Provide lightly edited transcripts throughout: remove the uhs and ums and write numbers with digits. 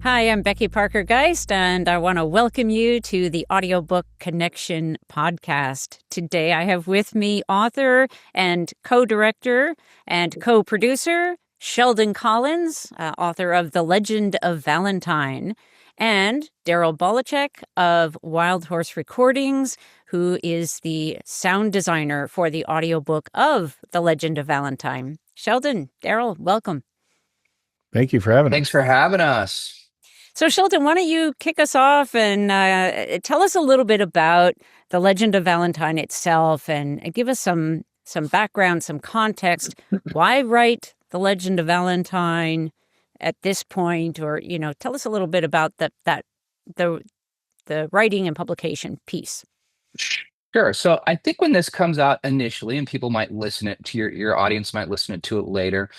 Hi, I'm Becky Parker Geist, and I want to welcome you to the Audiobook Connection podcast. Today, I have with me author and co-director and co-producer Sheldon Collins, author of The Legend of Valentine, and Daryl Bolicek of Wild Horse Recordings, who is the sound designer for the audiobook of The Legend of Valentine. Sheldon, Daryl, welcome. Thank you for having Thanks us. for having us. So, Sheldon, why don't you kick us off and tell us a little bit about the Legend of Valentine itself, and give us some background, some context. Why write the Legend of Valentine at this point, or tell us a little bit about the writing and publication piece. Sure. So I think when this comes out initially, and people might listen it to your audience might listen to it later.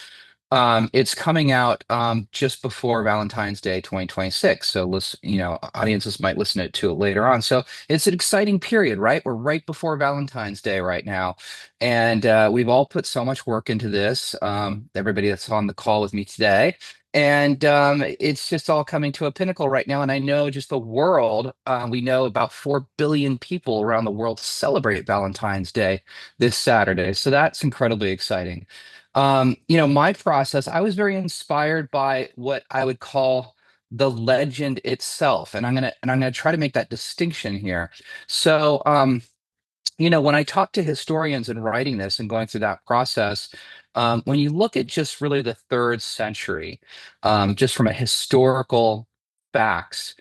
It's coming out just before Valentine's Day 2026. So audiences might listen to it later on. So it's an exciting period, right? We're right before Valentine's Day right now. And we've all put so much work into this, everybody that's on the call with me today. And it's just all coming to a pinnacle right now. And I know just the world, we know about 4 billion people around the world celebrate Valentine's Day this Saturday. So that's incredibly exciting. My process, I was very inspired by what I would call the legend itself. And I'm gonna try to make that distinction here. So when I talk to historians in writing this and going through that process, when you look at just really the third century, just from a historical facts,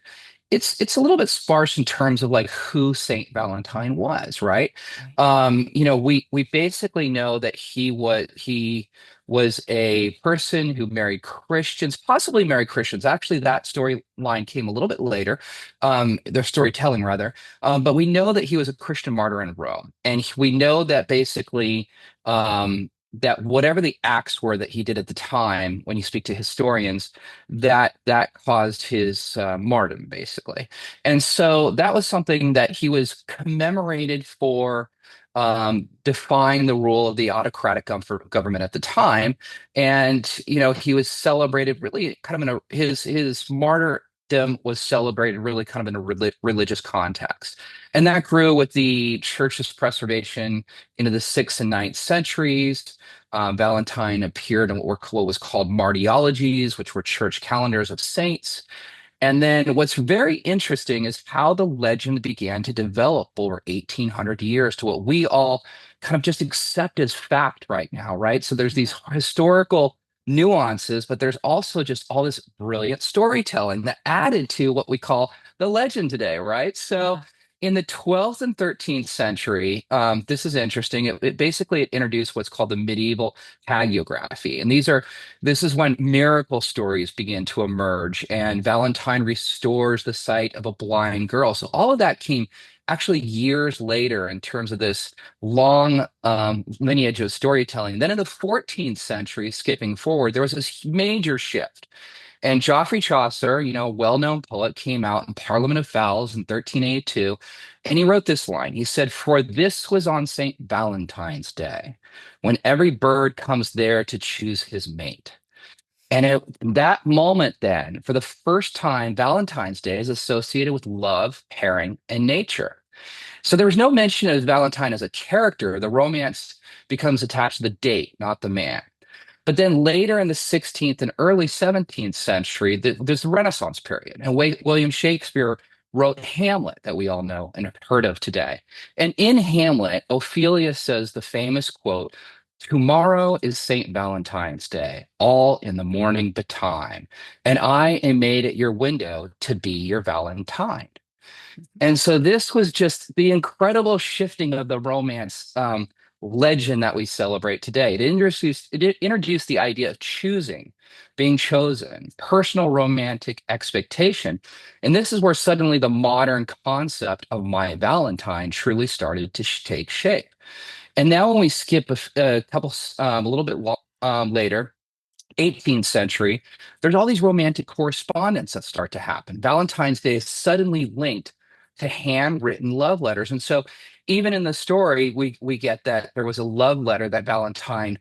it's a little bit sparse in terms of like who Saint Valentine was, right? We basically know that he was a person who married Christians, possibly married Christians. Actually, that storyline came a little bit later, their storytelling rather. But we know that he was a Christian martyr in Rome, and we know that basically that whatever the acts were that he did at the time, when you speak to historians, that caused his martyrdom, basically. And so that was something that he was commemorated for, defying the rule of the autocratic government at the time. And he was celebrated really kind of in his martyrdom was celebrated really kind of in a religious context. And that grew with the church's preservation into the 6th and 9th centuries. Valentine appeared in what was called martyrologies, which were church calendars of saints. And then what's very interesting is how the legend began to develop over 1800 years to what we all kind of just accept as fact right now, right? So there's these historical nuances, but there's also just all this brilliant storytelling that added to what we call the legend today, right? So in the 12th and 13th century, this is interesting. It basically introduced what's called the medieval hagiography, and this is when miracle stories begin to emerge, and Valentine restores the sight of a blind girl. So all of that came actually years later in terms of this long lineage of storytelling. Then in the 14th century, skipping forward, there was this major shift. And Geoffrey Chaucer, a well-known poet, came out in Parliament of Fowls in 1382, and he wrote this line. He said, "For this was on St. Valentine's Day, when every bird comes there to choose his mate." And at that moment, then, for the first time, Valentine's Day is associated with love, pairing, and nature. So there was no mention of Valentine as a character. The romance becomes attached to the date, not the man. But then later in the 16th and early 17th century, there's the Renaissance period. And William Shakespeare wrote Hamlet, that we all know and have heard of today. And in Hamlet, Ophelia says the famous quote, "Tomorrow is St. Valentine's Day, all in the morning betime, and I am made at your window to be your Valentine." And so this was just the incredible shifting of the romance legend that we celebrate today. It introduced the idea of choosing, being chosen, personal romantic expectation. And this is where suddenly the modern concept of my Valentine truly started to take shape. And now when we skip a little bit later, 18th century, there's all these romantic correspondence that start to happen. Valentine's Day is suddenly linked to handwritten love letters. And so even in the story, we get that there was a love letter that Valentine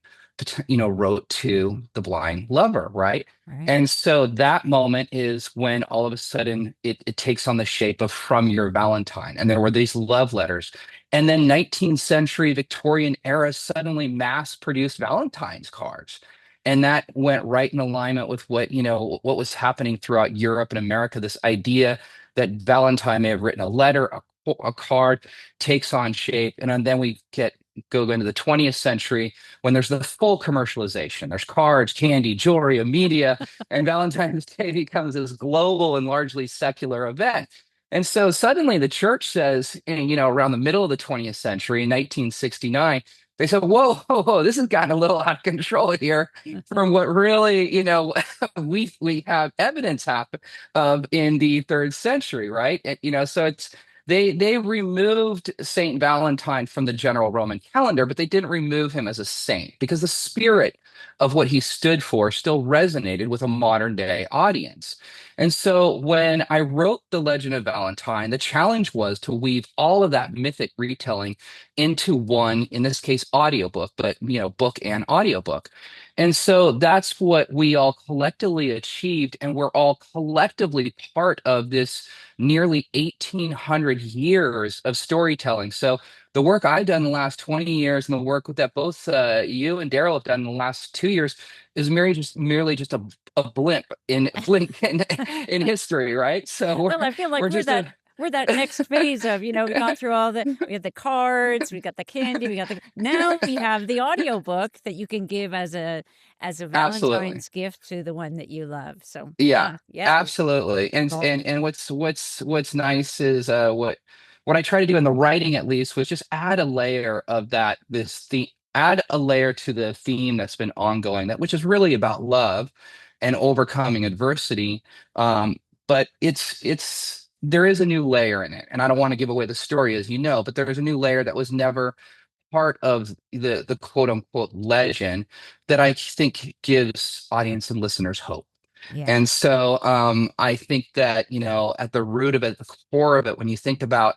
wrote to the blind lover, right? Right. And so that moment is when all of a sudden it takes on the shape of From Your Valentine. And there were these love letters. And then 19th century Victorian era suddenly mass produced Valentine's cards. And that went right in alignment with what was happening throughout Europe and America, this idea that Valentine may have written a letter, a card takes on shape. And then we go into the 20th century when there's the full commercialization. There's cards, candy, jewelry, media, and Valentine's Day becomes this global and largely secular event. And so suddenly the church says, around the middle of the 20th century, in 1969, they said, whoa, whoa, whoa, this has gotten a little out of control here from what really, we have evidence of in the third century, right? So they removed Saint Valentine from the general Roman calendar, but they didn't remove him as a saint because the spirit of what he stood for still resonated with a modern day audience. And so when I wrote The Legend of Valentine, the challenge was to weave all of that mythic retelling into one, in this case, audiobook, but book and audiobook. And so that's what we all collectively achieved, and we're all collectively part of this nearly 1,800 years of storytelling. So the work I've done in the last 20 years and the work that both you and Daryl have done in the last 2 years is merely just a blink in history, right? So Well, I feel like we're that next phase of, we got through we had the cards, we got the candy, now we have the audiobook that you can give as a absolutely. Valentine's gift to the one that you love. So Yeah, yeah. absolutely. And Cool. and what's nice is what I try to do in the writing at least was just add a layer of add a layer to the theme that's been ongoing, which is really about love and overcoming adversity. But there is a new layer in it, and I don't want to give away the story, as you know, but there is a new layer that was never part of the quote unquote legend that I think gives audience and listeners hope. Yeah. And so I think that, at the root of it, the core of it, when you think about,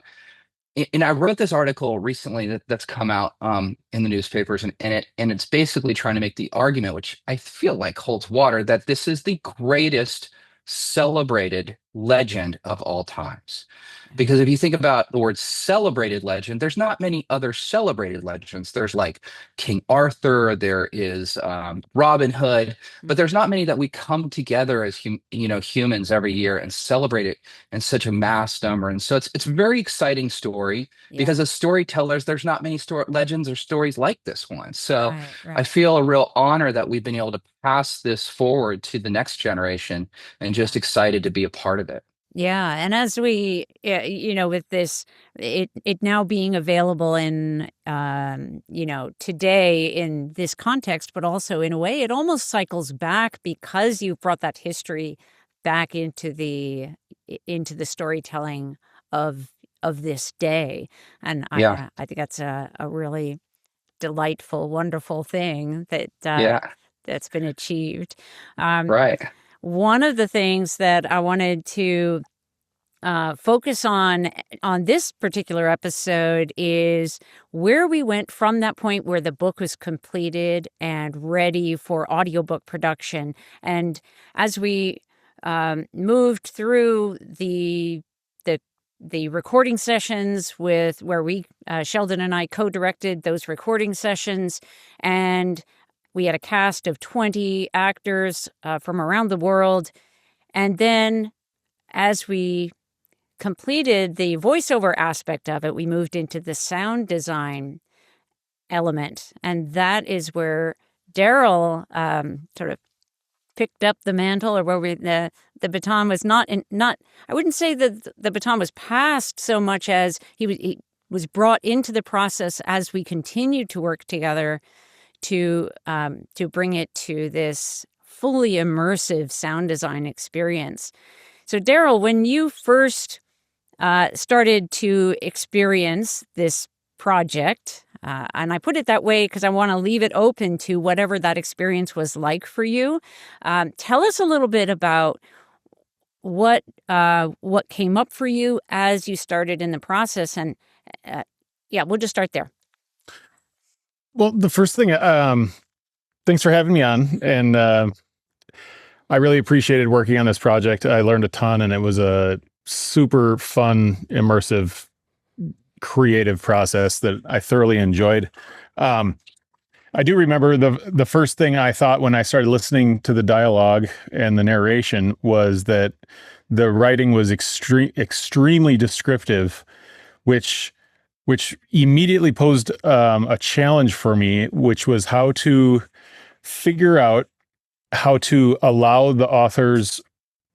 and I wrote this article recently that's come out in the newspapers, and it's basically trying to make the argument, which I feel like holds water, that this is the greatest celebrated legend of all times. Because if you think about the word celebrated legend, there's not many other celebrated legends. There's like King Arthur, there is Robin Hood, but there's not many that we come together as humans every year and celebrate it in such a mass number. And so it's a very exciting story because as storytellers, there's not many legends or stories like this one. So Right. I feel a real honor that we've been able to pass this forward to the next generation, and just excited to be a part of it. Yeah, and as we, with this, it now being available in, today in this context, but also in a way, it almost cycles back because you brought that history back into the storytelling of this day, and Yeah. I think that's a really delightful, wonderful thing that Yeah. that's been achieved. Right. One of the things that I wanted to focus on this particular episode is where we went from that point where the book was completed and ready for audiobook production. And as we moved through the recording sessions where we, Sheldon and I co-directed those recording sessions, and we had a cast of 20 actors from around the world. And then as we completed the voiceover aspect of it, we moved into the sound design element. And that is where Daryl sort of picked up the mantle, or where the baton was not, I wouldn't say that the baton was passed so much as he was brought into the process as we continued to work together to bring it to this fully immersive sound design experience. So Daryl, when you first started to experience this project, and I put it that way because I want to leave it open to whatever that experience was like for you. Tell us a little bit about what came up for you as you started in the process, and we'll just start there. Well, the first thing thanks for having me on. And I really appreciated working on this project. I learned a ton, and it was a super fun, immersive, creative process that I thoroughly enjoyed. Um, I do remember the first thing I thought when I started listening to the dialogue and the narration was that the writing was extremely descriptive, which immediately posed a challenge for me, which was how to figure out how to allow the author's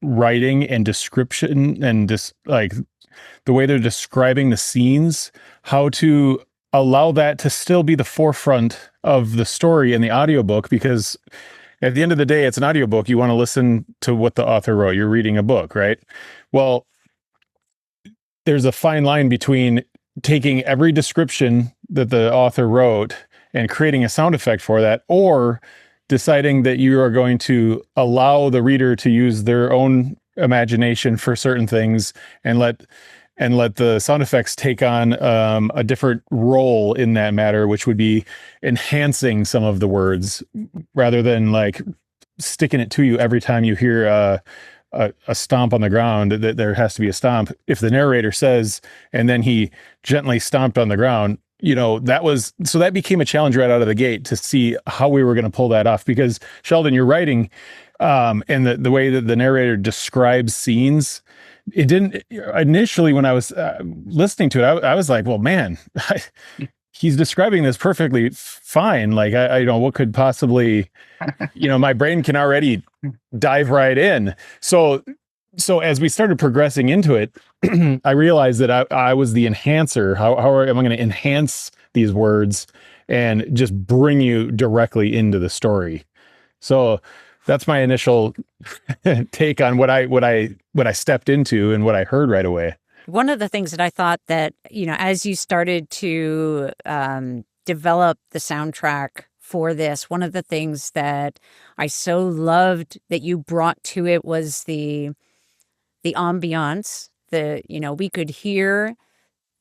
writing and description and just like the way they're describing the scenes, how to allow that to still be the forefront of the story in the audiobook, because at the end of the day, it's an audiobook. You want to listen to what the author wrote. You're reading a book, right? Well, there's a fine line between taking every description that the author wrote and creating a sound effect for that, or deciding that you are going to allow the reader to use their own imagination for certain things and let the sound effects take on a different role in that matter, which would be enhancing some of the words rather than like sticking it to you every time you hear a stomp on the ground, that there has to be a stomp. If the narrator says, and then he gently stomped on the ground, that became a challenge right out of the gate to see how we were going to pull that off. Because Sheldon, you're writing, and the way that the narrator describes scenes, it didn't initially when I was listening to it, I was like, well, man, he's describing this perfectly fine. Like, I what could possibly, my brain can already dive right in. So as we started progressing into it, I realized that I was the enhancer. How am I going to enhance these words and just bring you directly into the story? So that's my initial take on what I stepped into and what I heard right away. One of the things that I thought that, as you started to develop the soundtrack for this, one of the things that I so loved that you brought to it was the ambiance. We could hear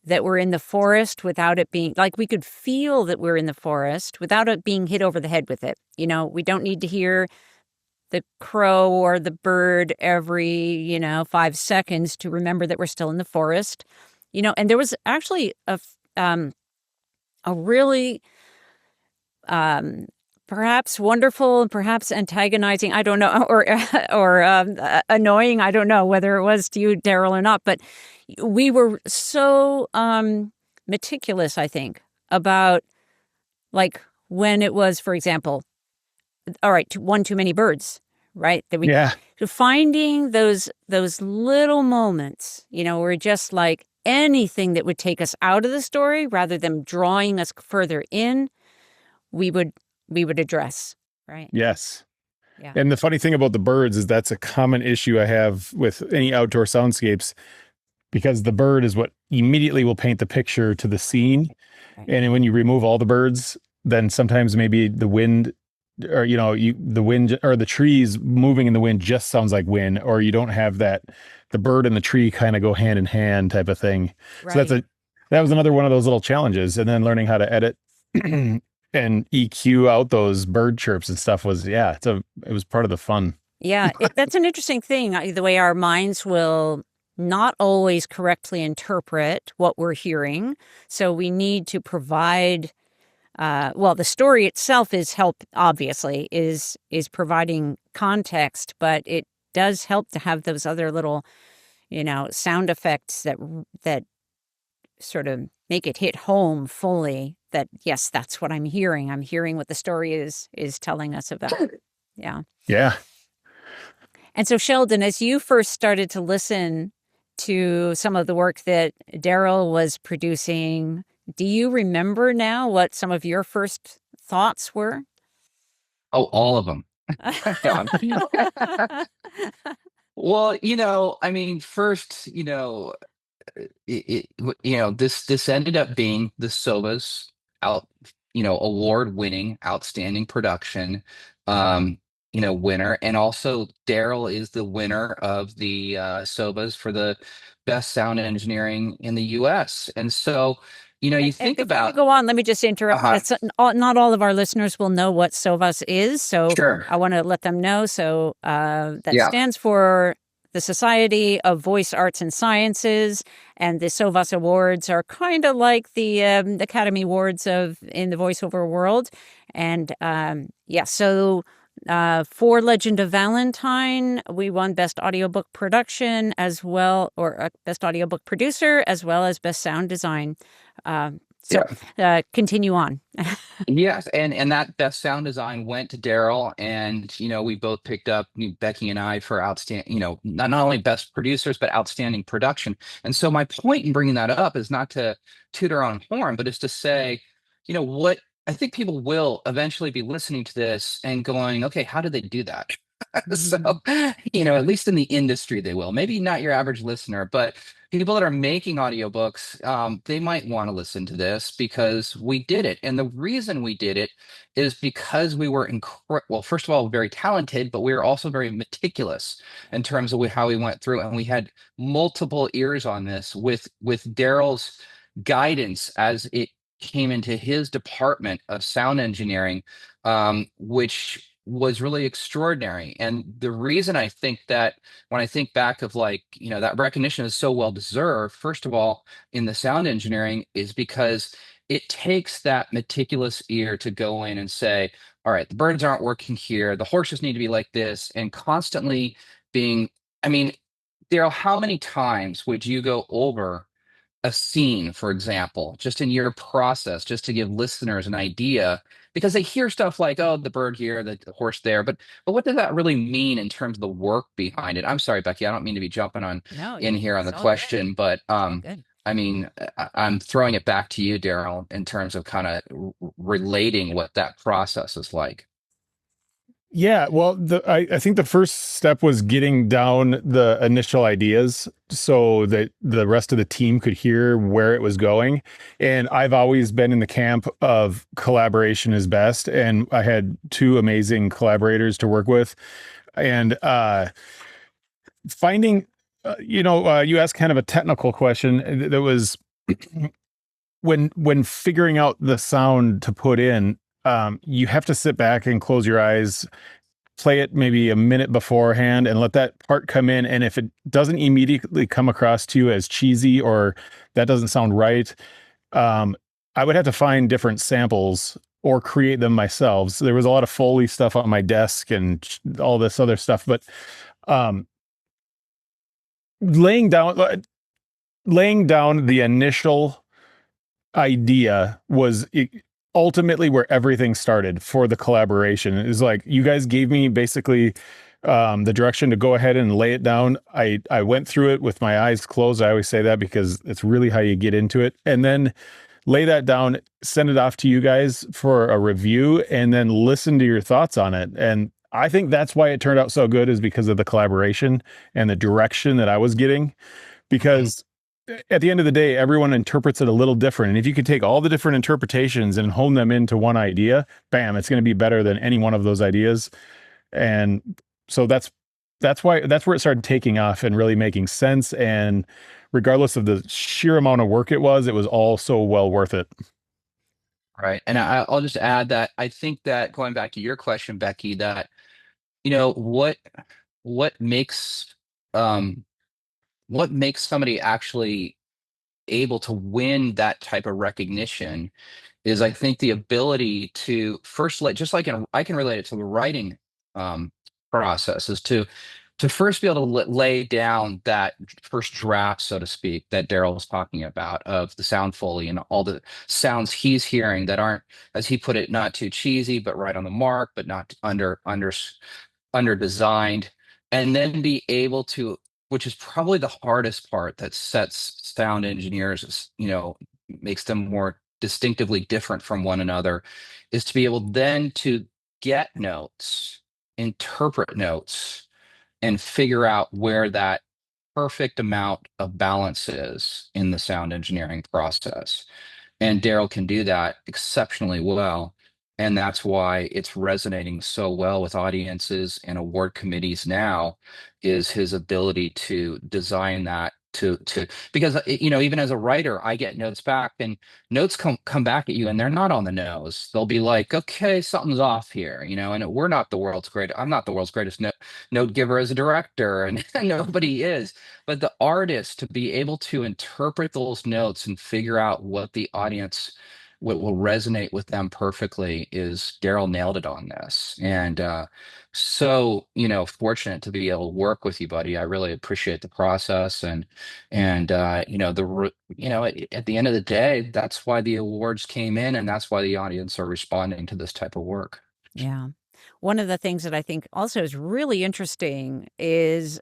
that we're in the forest without it being like, we could feel that we're in the forest without it being hit over the head with it. We don't need to hear the crow or the bird every, 5 seconds to remember that we're still in the forest. And there was actually a really perhaps wonderful and perhaps antagonizing, I don't know, or annoying, I don't know whether it was to you, Daryl, or not, but we were so meticulous, I think, about like when it was, for example, all right, one too many birds, right? Finding those little moments, were just like anything that would take us out of the story rather than drawing us further in, we would address, right? Yes. Yeah. And the funny thing about the birds is that's a common issue I have with any outdoor soundscapes, because the bird is what immediately will paint the picture to the scene. Right. And when you remove all the birds, then sometimes maybe the wind or, the wind or the trees moving in the wind just sounds like wind, or you don't have the bird and the tree kind of go hand in hand type of thing. Right. So that was another one of those little challenges. And then learning how to edit and EQ out those bird chirps and stuff was, it was part of the fun. Yeah, that's an interesting thing, the way our minds will not always correctly interpret what we're hearing. So we need to provide, the story itself obviously is providing context, but it does help to have those other little, sound effects that sort of make it hit home fully that, yes, that's what I'm hearing. I'm hearing what the story is telling us about. Yeah. Yeah. And so, Sheldon, as you first started to listen to some of the work that Daryl was producing, do you remember now what some of your first thoughts were? Oh, all of them. Well, first, this ended up being the SOVAS award-winning, outstanding production, winner, and also Daryl is the winner of the SOVAS for the best sound engineering in the U.S. And so, You And think before you about, go on, let me just interrupt. uh-huh, Not all of our listeners will know what SOVAS is, so sure. I want to let them know. So that Yeah. stands for the Society of Voice Arts and Sciences, and the SOVAS Awards are kind of like the Academy Awards of in the voiceover world. And so for Legend of Valentine, we won Best Audiobook Production as well, or Best Audiobook Producer, as well as Best Sound Design. So Yeah. continue on. Yes, and that best sound design went to Daryl, and we both picked up, Becky and I, for outstanding, not only best producers but outstanding production. And so my point in bringing that up is not to toot our own horn, but is to say, what I think people will eventually be listening to this and going, okay, how did they do that? So, at least in the industry, they will. Maybe not your average listener, but people that are making audiobooks, they might want to listen to this because we did it. And the reason we did it is because we were well, first of all, very talented, but we were also very meticulous in terms of how we went through. And we had multiple ears on this with Daryl's guidance as it came into his department of sound engineering, which was really extraordinary. And the reason I think that, when I think back of, like, that recognition is so well deserved, first of all, in the sound engineering, is because it takes that meticulous ear to go in and say, all right, the birds aren't working here, the horses need to be like this, and constantly being, I mean, Daryl, how many times would you go over a scene, for example, just in your process, just to give listeners an idea, because they hear stuff like, "Oh, the bird here, the horse there," but what does that really mean in terms of the work behind it? I'm sorry, Becky, I don't mean to be jumping on No, in here on it's the all good. question, but It's all good. I mean, I'm throwing it back to you, Daryl, in terms of kind of relating what that process is like. Yeah, well, I think the first step was getting down the initial ideas so that the rest of the team could hear where it was going. And I've always been in the camp of collaboration is best. And I had two amazing collaborators to work with. And finding, you asked kind of a technical question that was when figuring out the sound to put in, you have to sit back and close your eyes, play it maybe a minute beforehand, and let that part come in. And if it doesn't immediately come across to you as cheesy or that doesn't sound right, I would have to find different samples or create them myself. So there was a lot of Foley stuff on my desk and all this other stuff, but um, laying down the initial idea was ultimately where everything started for the collaboration. It was like, you guys gave me basically the direction to go ahead and lay it down. I went through it with my eyes closed. I always say that because it's really how you get into it. And then lay that down, send it off to you guys for a review, and then listen to your thoughts on it. And I think that's why it turned out so good, is because of the collaboration and the direction that I was getting. Because at the end of the day, everyone interprets it a little different. And if you could take all the different interpretations and hone them into one idea, bam, it's going to be better than any one of those ideas. And so that's where it started taking off and really making sense. And regardless of the sheer amount of work it was all so well worth it. Right. And I'll just add that I think that, going back to your question, Becky, that, what makes um what makes somebody actually able to win that type of recognition is, I think, the ability to first, let, just like I can relate it to the writing um, process, is to first be able to lay down that first draft, so to speak, that Daryl was talking about, of the sound Foley and all the sounds he's hearing that aren't, as he put it, not too cheesy, but right on the mark, but not under designed. And then be able to, which is probably the hardest part that sets sound engineers, makes them more distinctively different from one another, is to be able then to get notes, interpret notes, and figure out where that perfect amount of balance is in the sound engineering process. And Daryl can do that exceptionally well. And that's why it's resonating so well with audiences and award committees now, is his ability to design that to because even as a writer, I get notes back, and notes come back at you, and they're not on the nose. They'll be like, okay, something's off here, and we're not the world's great. I'm not the world's greatest note giver as a director, and nobody is. But the artist, to be able to interpret those notes and figure out what the audience, what will resonate with them perfectly, is Daryl nailed it on this. And so fortunate to be able to work with you, buddy. I really appreciate the process. And at the end of the day, that's why the awards came in, and that's why the audience are responding to this type of work. Yeah. One of the things that I think also is really interesting is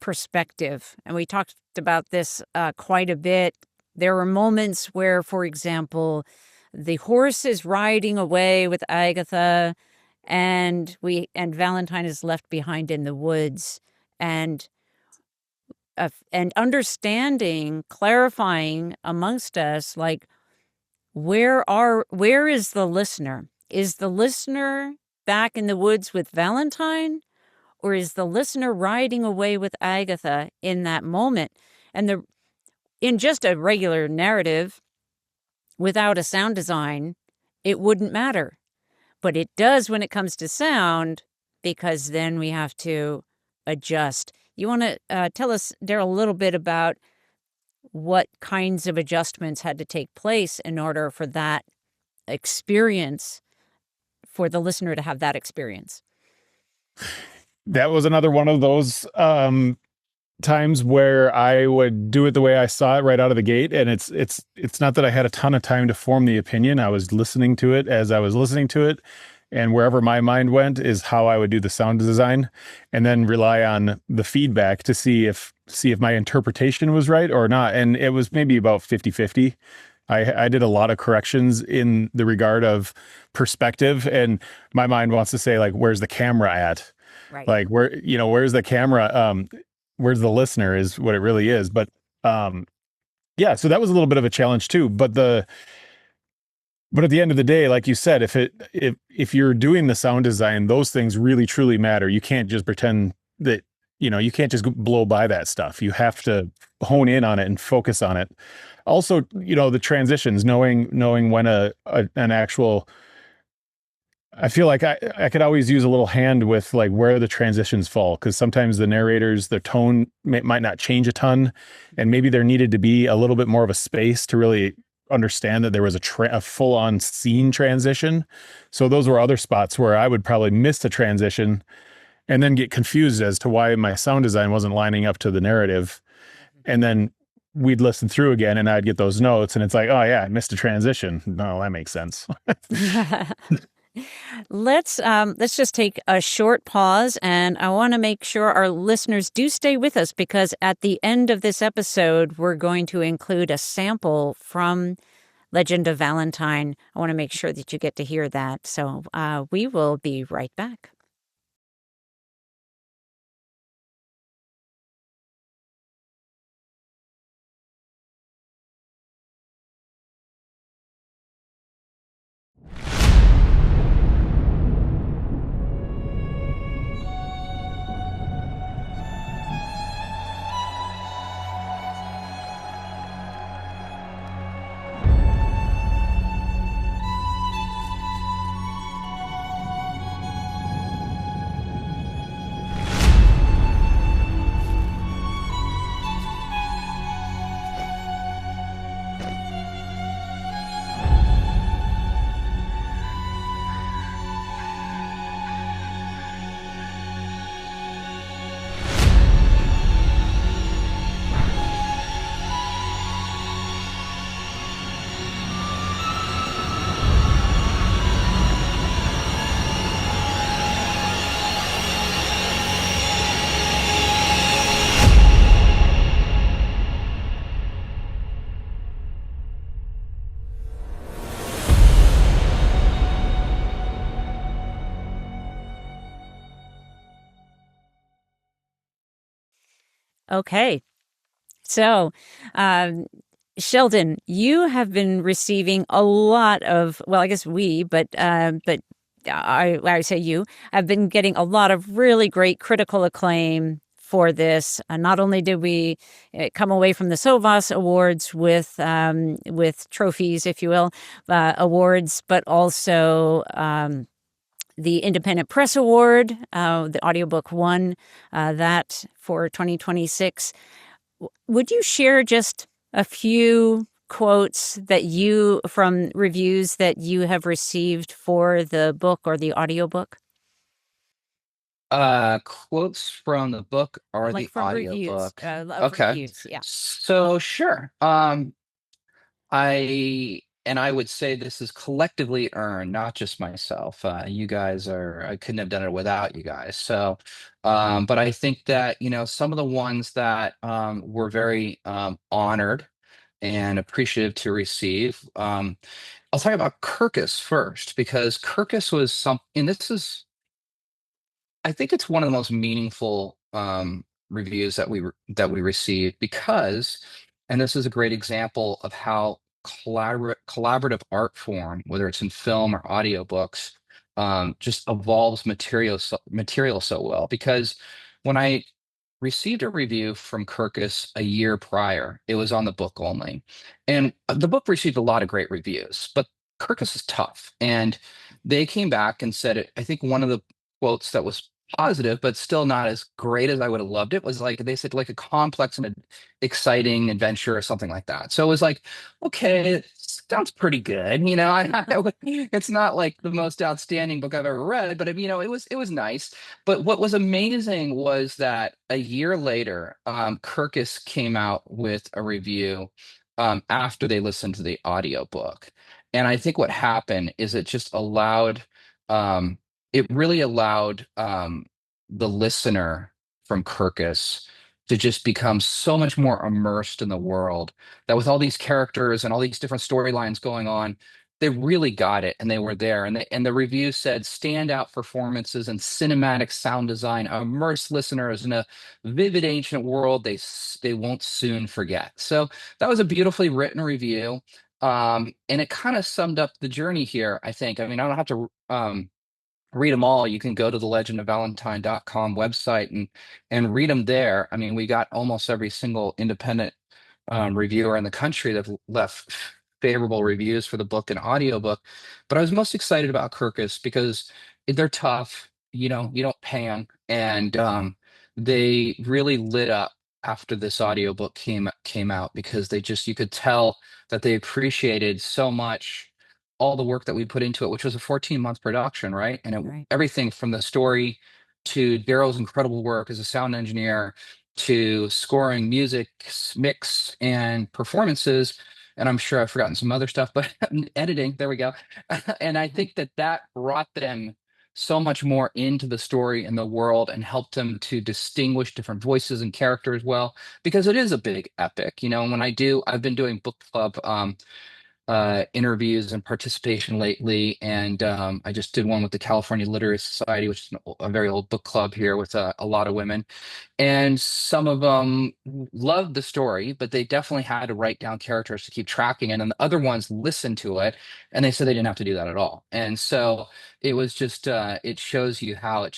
perspective. And we talked about this quite a bit. There were moments where, for example, the horse is riding away with Agatha, and Valentine is left behind in the woods, and understanding, clarifying amongst us, like, where is the listener? Is the listener back in the woods with Valentine, or is the listener riding away with Agatha in that moment? And in just a regular narrative, without a sound design, it wouldn't matter. But it does when it comes to sound, because then we have to adjust. You want to tell us, Daryl, a little bit about what kinds of adjustments had to take place in order for that experience, for the listener to have that experience? That was another one of those times where I would do it the way I saw it right out of the gate. And it's not that I had a ton of time to form the opinion. I was listening to it as I was listening to it. And wherever my mind went is how I would do the sound design, and then rely on the feedback to see if my interpretation was right or not. And it was maybe about 50-50. I did a lot of corrections in the regard of perspective, and my mind wants to say, like, where's the camera at? Right. Like, where's the camera? Where's the listener is what it really is. But yeah, so that was a little bit of a challenge too. But at the end of the day, like you said, if you're doing the sound design, those things really truly matter. You can't just pretend that, you can't just blow by that stuff. You have to hone in on it and focus on it. Also, the transitions, knowing when an actual, I feel like I could always use a little hand with, like, where the transitions fall, because sometimes the narrators, their tone might not change a ton, and maybe there needed to be a little bit more of a space to really understand that there was a full-on scene transition. So those were other spots where I would probably miss the transition and then get confused as to why my sound design wasn't lining up to the narrative. And then we'd listen through again, and I'd get those notes, and it's like, oh yeah, I missed a transition. No, that makes sense. Let's just take a short pause, and I want to make sure our listeners do stay with us, because at the end of this episode, we're going to include a sample from Legend of Valentine. I want to make sure that you get to hear that. So we will be right back. Okay. So, Sheldon, you have been receiving a lot of, well, I guess but I say you have been getting a lot of really great critical acclaim for this. Not only did we come away from the SOVAS Awards with trophies, if you will, awards, but also the Independent Press Award. The audiobook won that for 2026. Would you share just a few quotes from reviews that you have received for the book or the audiobook? Quotes from the book or Like the from reviews, audiobook? Okay. reviews, yeah. So sure. I would say this is collectively earned, not just myself. You guys I couldn't have done it without you guys. So, but I think that, some of the ones that were very honored and appreciative to receive. I'll talk about Kirkus first, because Kirkus was and I think it's one of the most meaningful reviews that we received, because, and this is a great example of how collaborative art form, whether it's in film or audiobooks, just evolves material so well. Because when I received a review from Kirkus a year prior, it was on the book only, and the book received a lot of great reviews, but Kirkus is tough, and they came back and said I think one of the quotes that was positive, but still not as great as I would have loved it, was like, they said, like a complex and exciting adventure or something like that. So it was like, okay, it sounds pretty good. It's not like the most outstanding book I've ever read, but it was nice. But what was amazing was that a year later, Kirkus came out with a review after they listened to the audiobook. And I think what happened is it really allowed the listener from Kirkus to just become so much more immersed in the world, that with all these characters and all these different storylines going on, they really got it, and they were there. And the review said, standout performances and cinematic sound design immerse listeners in a vivid ancient world they won't soon forget. So that was a beautifully written review. And it kind of summed up the journey here, I think. I mean, I don't have to read them all. You can go to the legendofvalentine.com website and read them there. I mean, we got almost every single independent reviewer in the country that left favorable reviews for the book and audiobook. But I was most excited about Kirkus because they're tough. You don't pay them, and they really lit up after this audiobook came out, because you could tell that they appreciated so much all the work that we put into it, which was a 14-month production, right? And Right. everything from the story to Daryl's incredible work as a sound engineer, to scoring, music, mix, and performances. And I'm sure I've forgotten some other stuff, but editing, there we go. And I think that brought them so much more into the story and the world, and helped them to distinguish different voices and characters well, because it is a big epic. When I've been doing book club interviews and participation lately, and I just did one with the California Literary Society, which is a very old book club here with a lot of women. And some of them loved the story, but they definitely had to write down characters to keep tracking it. And the other ones listened to it, and they said they didn't have to do that at all. And so it was just, it shows you how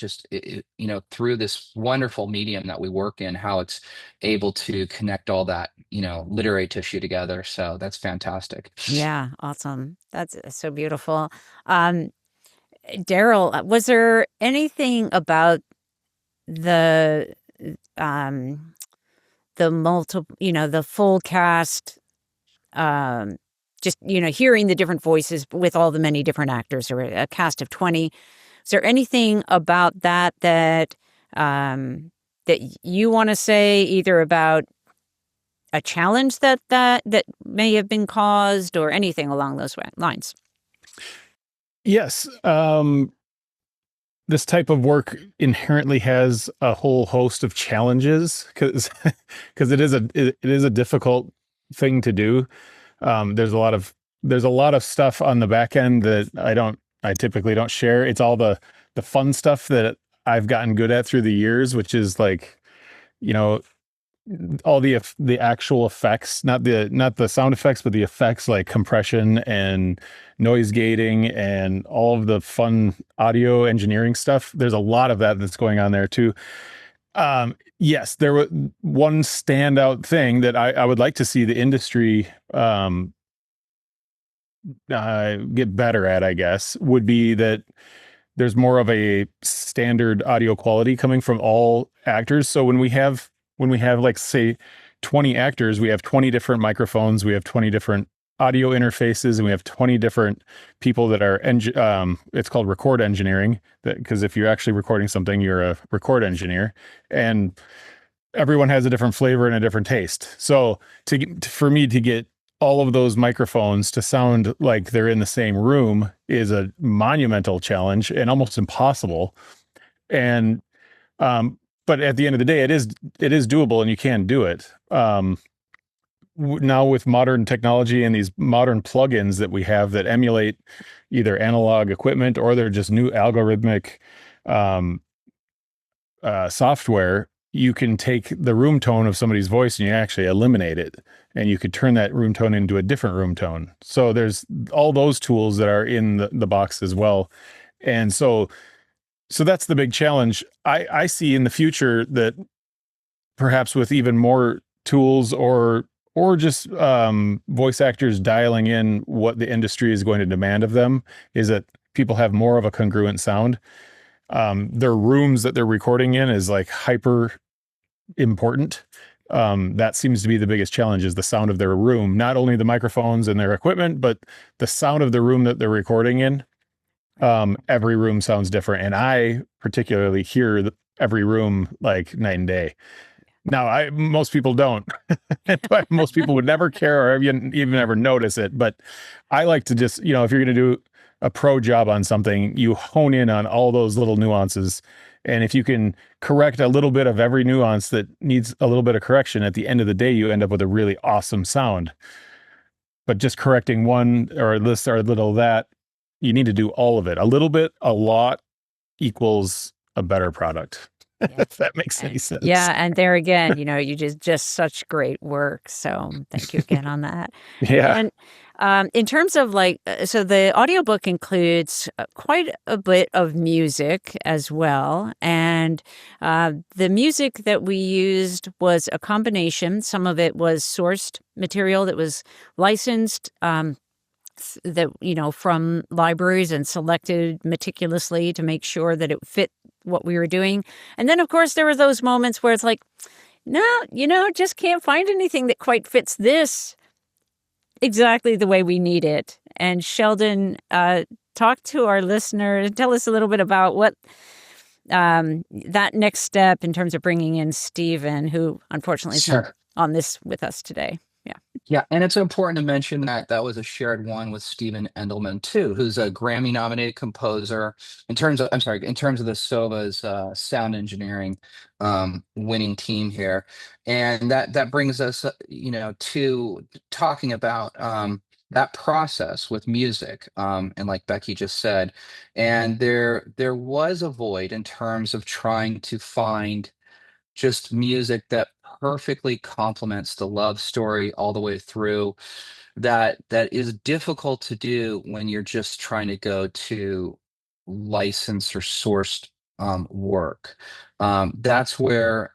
through this wonderful medium that we work in, how it's able to connect all that, literary tissue together. So that's fantastic. Yeah, awesome. That's so beautiful. Daryl, was there anything about the the full cast, just hearing the different voices with all the many different actors, or a cast of 20? Is there anything about that that you want to say, either about a challenge that may have been caused, or anything along those lines? Yes. This type of work inherently has a whole host of challenges, because it is a difficult thing to do. There's a lot of stuff on the back end that I typically don't share. It's all the fun stuff that I've gotten good at through the years, which is like, all the actual effects, not the sound effects, but the effects, like compression and noise gating and all of the fun audio engineering stuff. There's a lot of that's going on there too. yes, there was one standout thing that I would like to see the industry get better at, I guess, would be that there's more of a standard audio quality coming from all actors. So when we have like say 20 actors, we have 20 different microphones, we have 20 different audio interfaces, and we have 20 different people that are it's called record engineering, that because if you're actually recording something, you're a record engineer, and everyone has a different flavor and a different taste. So for me to get all of those microphones to sound like they're in the same room is a monumental challenge and almost impossible. And but at the end of the day, it is doable, and you can do it. Now with modern technology and these modern plugins that we have that emulate either analog equipment or they're just new algorithmic um, software, you can take the room tone of somebody's voice and you actually eliminate it, and you could turn that room tone into a different room tone. So there's all those tools that are in the box as well. And so that's the big challenge I see in the future, that perhaps with even more tools or just voice actors dialing in what the industry is going to demand of them, is that people have more of a congruent sound. Their rooms that they're recording in is like hyper important. That seems to be the biggest challenge, is the sound of their room, not only the microphones and their equipment, but the sound of the room that they're recording in. Every room sounds different, and I particularly hear every room like night and day. Now, most people don't. Most people would never care or even ever notice it. But I like to just, if you're going to do a pro job on something, you hone in on all those little nuances. And if you can correct a little bit of every nuance that needs a little bit of correction, at the end of the day, you end up with a really awesome sound. But just correcting one or this or a little of that, you need to do all of it. A little bit, a lot equals a better product. Yeah. If that makes any sense. Yeah, and there again, you just such great work. So thank you again on that. Yeah. And in terms of so the audiobook includes quite a bit of music as well. And the music that we used was a combination. Some of it was sourced material that was licensed, that from libraries, and selected meticulously to make sure that it fit what we were doing. And then of course there were those moments where it's like, no, just can't find anything that quite fits this exactly the way we need it. And Sheldon, talk to our listeners, tell us a little bit about what that next step in terms of bringing in Stephen, who unfortunately is not on this with us today. Yeah, and it's important to mention that that was a shared one with Stephen Endelman too, who's a Grammy-nominated composer. In terms of the SOVAS sound engineering winning team here, and that brings us, to talking about that process with music, and like Becky just said, and there was a void in terms of trying to find just music that perfectly complements the love story all the way through, that is difficult to do when you're just trying to go to license or sourced work. That's where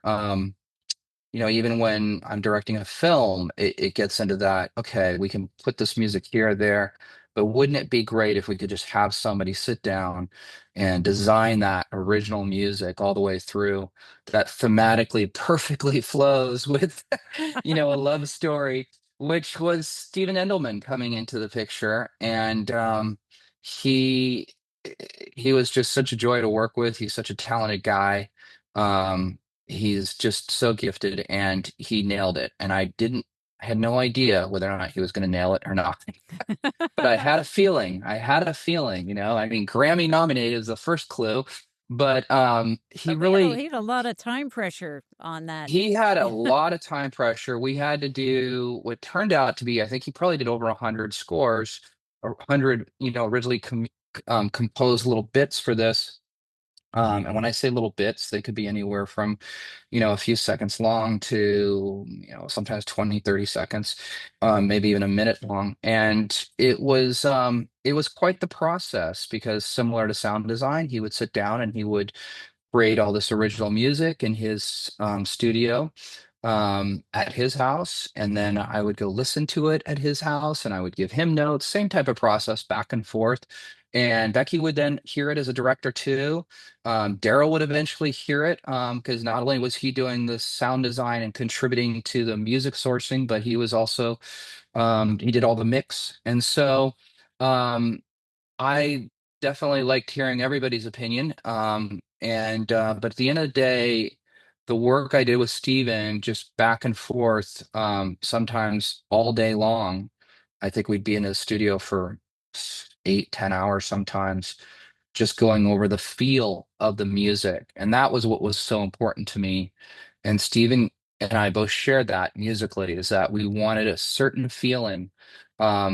even when I'm directing a film, it gets into that, okay, we can put this music here or there, but wouldn't it be great if we could just have somebody sit down and design that original music all the way through, that thematically perfectly flows with, a love story, which was Stephen Endelman coming into the picture. And he he was just such a joy to work with. He's such a talented guy. Um, he's just so gifted, and he nailed it. And I had no idea whether or not he was going to nail it or not. But I had a feeling. I mean, Grammy nominated is the first clue, but he he had a lot of time pressure on that. He had a lot of time pressure. We had to do what turned out to be, I think he probably did over 100 scores, or 100, originally composed little bits for this. And when I say little bits, they could be anywhere from, a few seconds long to, sometimes 20, 30 seconds, maybe even a minute long. And it was quite the process, because similar to sound design, he would sit down and he would create all this original music in his studio at his house, and then I would go listen to it at his house, and I would give him notes. Same type of process, back and forth. And Becky would then hear it as a director too. Daryl would eventually hear it because not only was he doing the sound design and contributing to the music sourcing, but he was also he did all the mix. And so I definitely liked hearing everybody's opinion. But at the end of the day, the work I did with Steven, just back and forth, sometimes all day long. I think we'd be in the studio for 8, 10 hours sometimes, just going over the feel of the music. And that was what was so important to me. And Steven and I both shared that musically, is that we wanted a certain feeling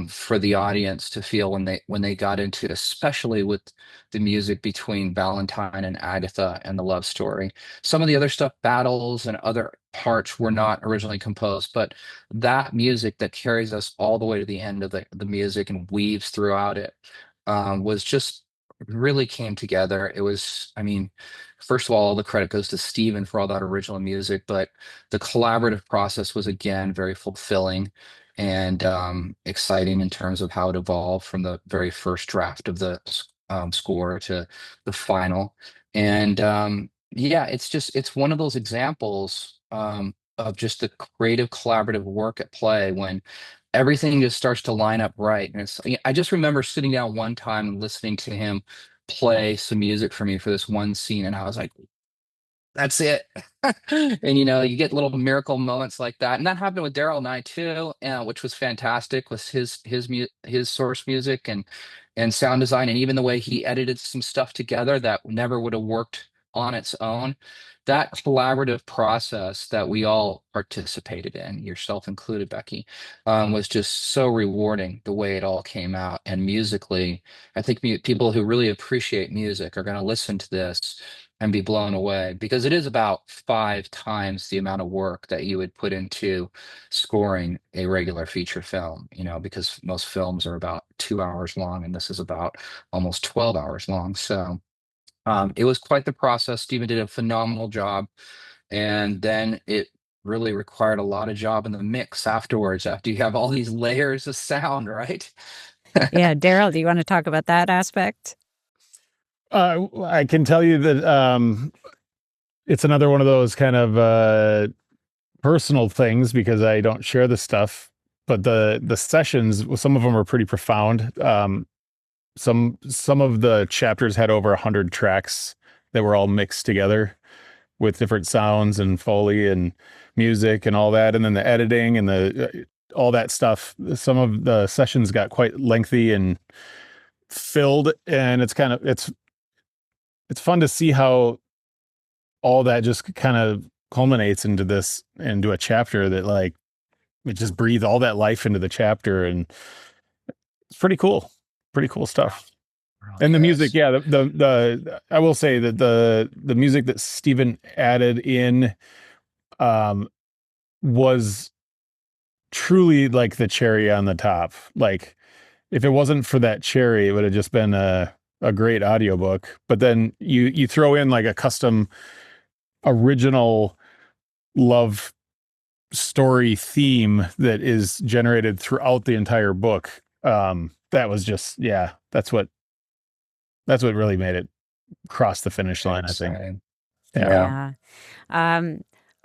for the audience to feel when they got into it, especially with the music between Valentine and Agatha and the love story. Some of the other stuff, battles and other parts, were not originally composed, but that music that carries us all the way to the end of the music and weaves throughout it was just really came together. It was, I mean, first of all the credit goes to Steven for all that original music, but the collaborative process was again very fulfilling and exciting in terms of how it evolved from the very first draft of the score to the final. And yeah, it's one of those examples of just the creative collaborative work at play when everything just starts to line up right. And I just remember sitting down one time and listening to him play some music for me for this one scene, and I was like, that's it. And you get little miracle moments like that, and that happened with Daryl and I too, which was fantastic with his source music and sound design, and even the way he edited some stuff together that never would have worked on its own. That collaborative process that we all participated in, yourself included, Becky, was just so rewarding the way it all came out. And musically, I think people who really appreciate music are going to listen to this and be blown away, because it is about 5 times the amount of work that you would put into scoring a regular feature film, because most films are about 2 hours long and this is about almost 12 hours long. So it was quite the process. Stephen did a phenomenal job. And then it really required a lot of job in the mix afterwards, after you have all these layers of sound, right? Yeah, Daryl, do you want to talk about that aspect? I can tell you that it's another one of those kind of personal things, because I don't share the stuff. But the sessions, some of them are pretty profound. Some of the chapters had over 100 tracks that were all mixed together with different sounds and Foley and music and all that, and then the editing and the all that stuff. Some of the sessions got quite lengthy and filled, and it's fun to see how all that just kind of culminates into a chapter that, like, it just breathes all that life into the chapter, and it's pretty cool stuff. Really And the is. music, yeah, the I will say that the music that Steven added in was truly like the cherry on the top. Like, if it wasn't for that cherry, it would have just been a great audiobook. But then you throw in like a custom original love story theme that is generated throughout the entire book. That was just, yeah, that's what really made it cross the finish line, I think. Exciting. Yeah.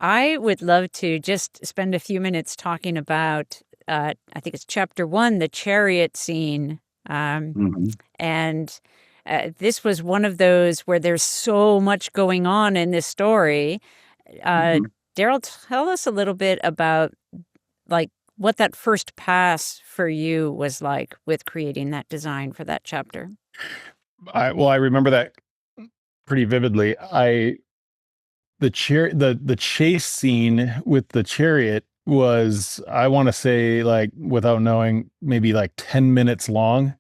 I would love to just spend a few minutes talking about, I think it's chapter 1, the chariot scene. Mhm. And this was one of those where there's so much going on in this story. Mhm. Daryl, tell us a little bit about, like, what that first pass for you was like with creating that design for that chapter. I remember that pretty vividly. The chase scene with the chariot was, I want to say, like, without knowing, maybe like 10 minutes long.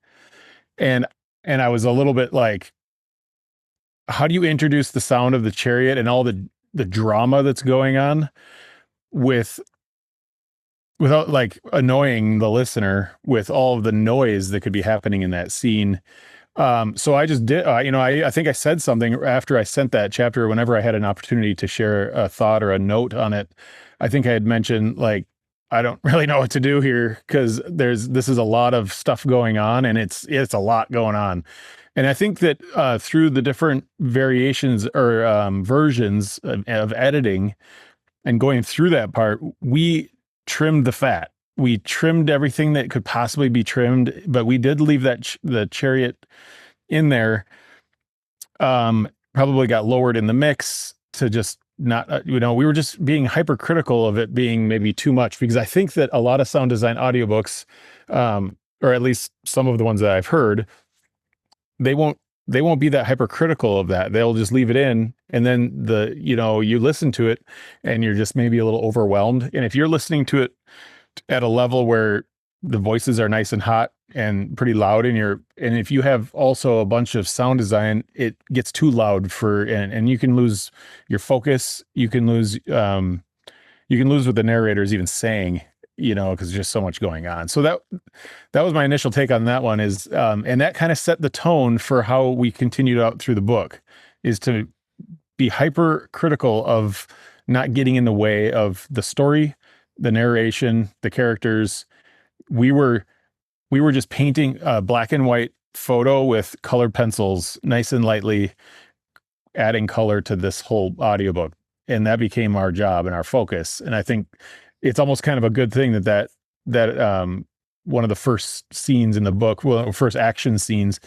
And I was a little bit like, how do you introduce the sound of the chariot and all the drama that's going on without like annoying the listener with all of the noise that could be happening in that scene? So I just did, I think I said something after I sent that chapter, whenever I had an opportunity to share a thought or a note on it. I think I had mentioned, like, I don't really know what to do here because this is a lot of stuff going on, and it's a lot going on. And I think that through the different variations or versions of editing and going through that part, we trimmed the fat. We trimmed everything that could possibly be trimmed, but we did leave that the chariot in there. Probably got lowered in the mix to just not, we were just being hypercritical of it being maybe too much, because I think that a lot of sound design audiobooks, or at least some of the ones that I've heard, they won't be that hypercritical of that. They'll just leave it in, and then you listen to it and you're just maybe a little overwhelmed. And if you're listening to it at a level where the voices are nice and hot and pretty loud, and if you have also a bunch of sound design, it gets too loud and you can lose your focus. You can lose what the narrator's even saying, because there's just so much going on. So that was my initial take on that one, is and that kind of set the tone for how we continued out through the book, is to be hypercritical of not getting in the way of the story, the narration, the characters. We were just painting a black and white photo with colored pencils, nice and lightly adding color to this whole audiobook. And that became our job and our focus. And I think it's almost kind of a good thing that one of the first scenes in the book, first action scenes,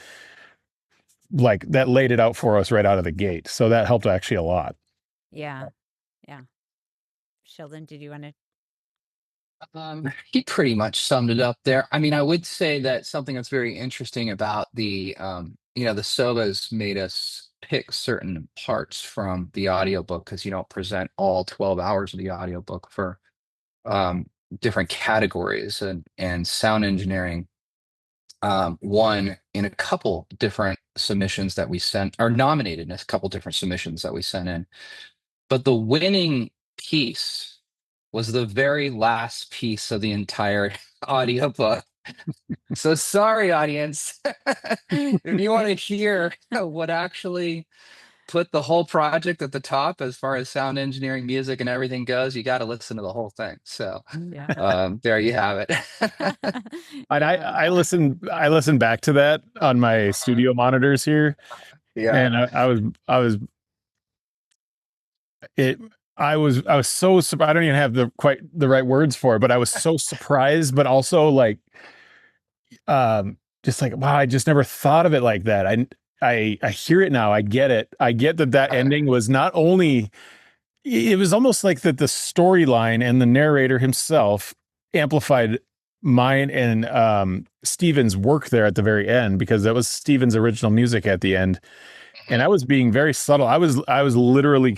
like that laid it out for us right out of the gate. So that helped actually a lot. Yeah. Sheldon, did you want to? He pretty much summed it up there. I mean, I would say that something that's very interesting about the SOVAS made us pick certain parts from the audiobook, because you don't present all 12 hours of the audiobook for different categories, and sound engineering won in a couple different submissions that we sent, or nominated in a couple different submissions that we sent in. But the winning piece was the very last piece of the entire audiobook. So sorry, audience. If you want to hear what actually put the whole project at the top as far as sound engineering, music, and everything goes, you got to listen to the whole thing. So there you have it. And I listened back to that on my studio monitors here. Yeah. And I was so surprised. I don't even have quite the right words for it, but I was so surprised, but also like, just like, wow, I just never thought of it like that. I hear it now. I get it. I get that ending was not only, it was almost like that the storyline and the narrator himself amplified mine and Steven's work there at the very end, because that was Steven's original music at the end. And I was being very subtle. I was literally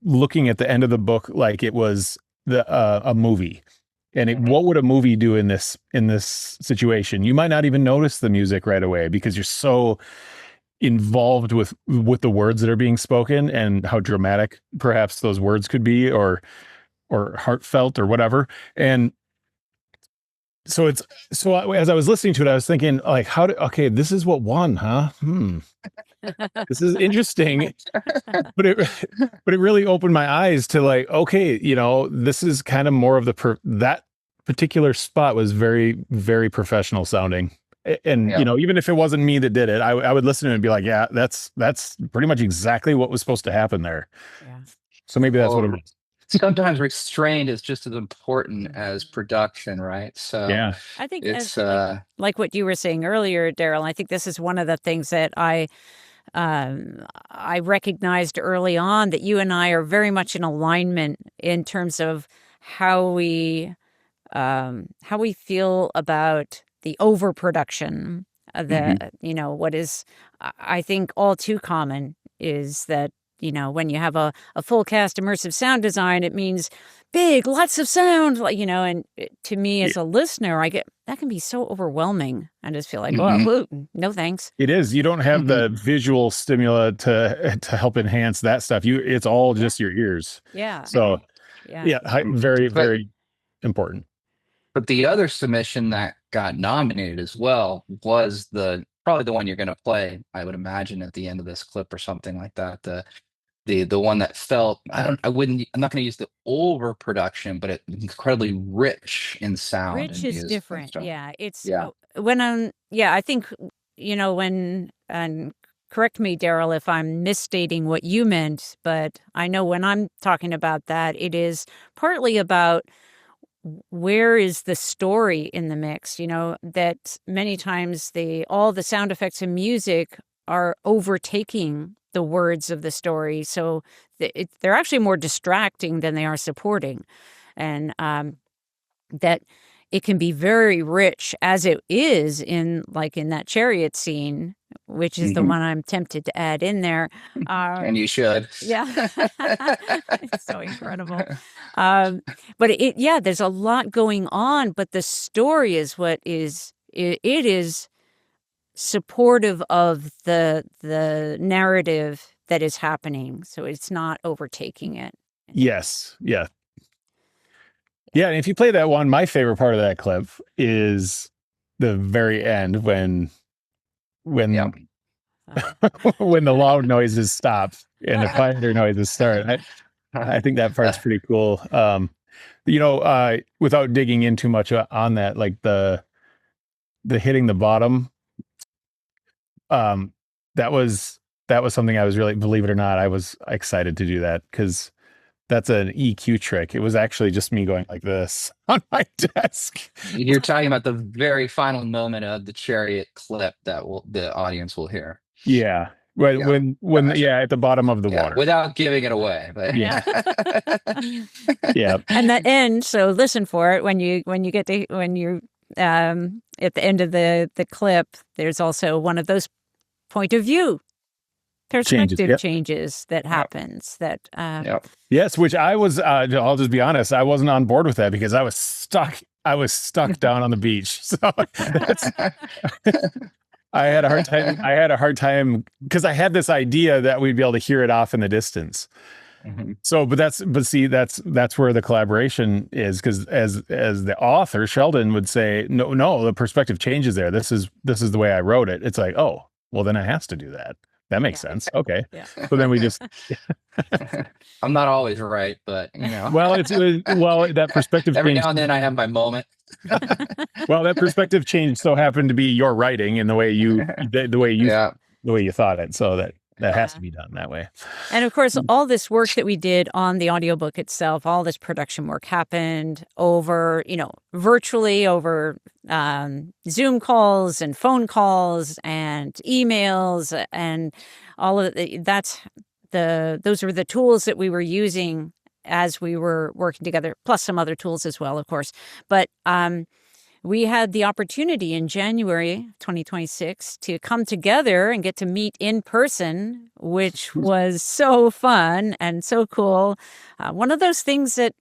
looking at the end of the book like it was a movie. And what would a movie do in this situation? You might not even notice the music right away because you're so involved with the words that are being spoken and how dramatic perhaps those words could be, or heartfelt or whatever. And so as I was listening to it, I was thinking, like, this is what won, huh? This is interesting. But it really opened my eyes to, like, okay, this is kind of more of that particular spot was very, very professional sounding. And, even if it wasn't me that did it, I would listen to it and be like, yeah, that's pretty much exactly what was supposed to happen there. Yeah. So maybe that's what it was. Sometimes restraint is just as important as production, right? So yeah, I think it's like what you were saying earlier, Daryl. I think this is one of the things that I recognized early on, that you and I are very much in alignment in terms of how we feel about the overproduction of what is, I think, all too common is that, when you have a full cast immersive sound design, it means big, lots of sound, and to me as a listener, that can be so overwhelming. I just feel like, oh, no thanks. It is. You don't have the visual stimuli to help enhance that stuff. It's all just your ears. Yeah. So very, very important. But the other submission that got nominated as well was the probably the one you're going to play, I would imagine, at the end of this clip or something like that. The one that felt, I'm not going to use the overproduction, but it's incredibly rich in sound Rich and is music and different. stuff. Yeah. It's Yeah. I think, and correct me, Daryl, if I'm misstating what you meant, but I know when I'm talking about that, it is partly about where is the story in the mix, that many times all the sound effects and music are overtaking the words of the story. So they're actually more distracting than they are supporting. And that it can be very rich as it is in that chariot scene, which is the one I'm tempted to add in there. And you should. Yeah. It's so incredible. But there's a lot going on, but the story is what is, it is supportive of the narrative that is happening. So it's not overtaking it. Yes. Yeah. Yeah. And if you play that one, my favorite part of that clip is the very end when Yep. when the loud noises stop and the quieter noises start. I think that part's pretty cool. Without digging in too much on that, like the hitting the bottom, that was something I was really, believe it or not, I was excited to do that because that's an EQ trick. It was actually just me going like this on my desk. You're talking about the very final moment of the chariot clip that the audience will hear. Yeah. When at the bottom of the water. Without giving it away. But yeah. Yeah. And that end, so listen for it when you get to at the end of the clip, there's also one of those point of view perspective changes that happens Yes, which I was I'll just be honest, I wasn't on board with that because I was stuck down on the beach. So I had a hard time because I had this idea that we'd be able to hear it off in the distance. Mm-hmm. So, that's where the collaboration is, because as the author, Sheldon would say, no, the perspective changes there. This is the way I wrote it. It's like, oh, well, then it has to do that. That makes sense. Okay. Yeah. So then we just. I'm not always right, but Well, that perspective. Every now and then I have my moment. Well, that perspective change so happened to be your writing and the way you thought it. So that has to be done that way. And of course, all this work that we did on the audiobook itself, all this production work happened over, virtually over Zoom calls and phone calls and emails and all of those were the tools that we were using as we were working together, plus some other tools as well, of course. But we had the opportunity in January 2026 to come together and get to meet in person, which was so fun and so cool. One of those things that,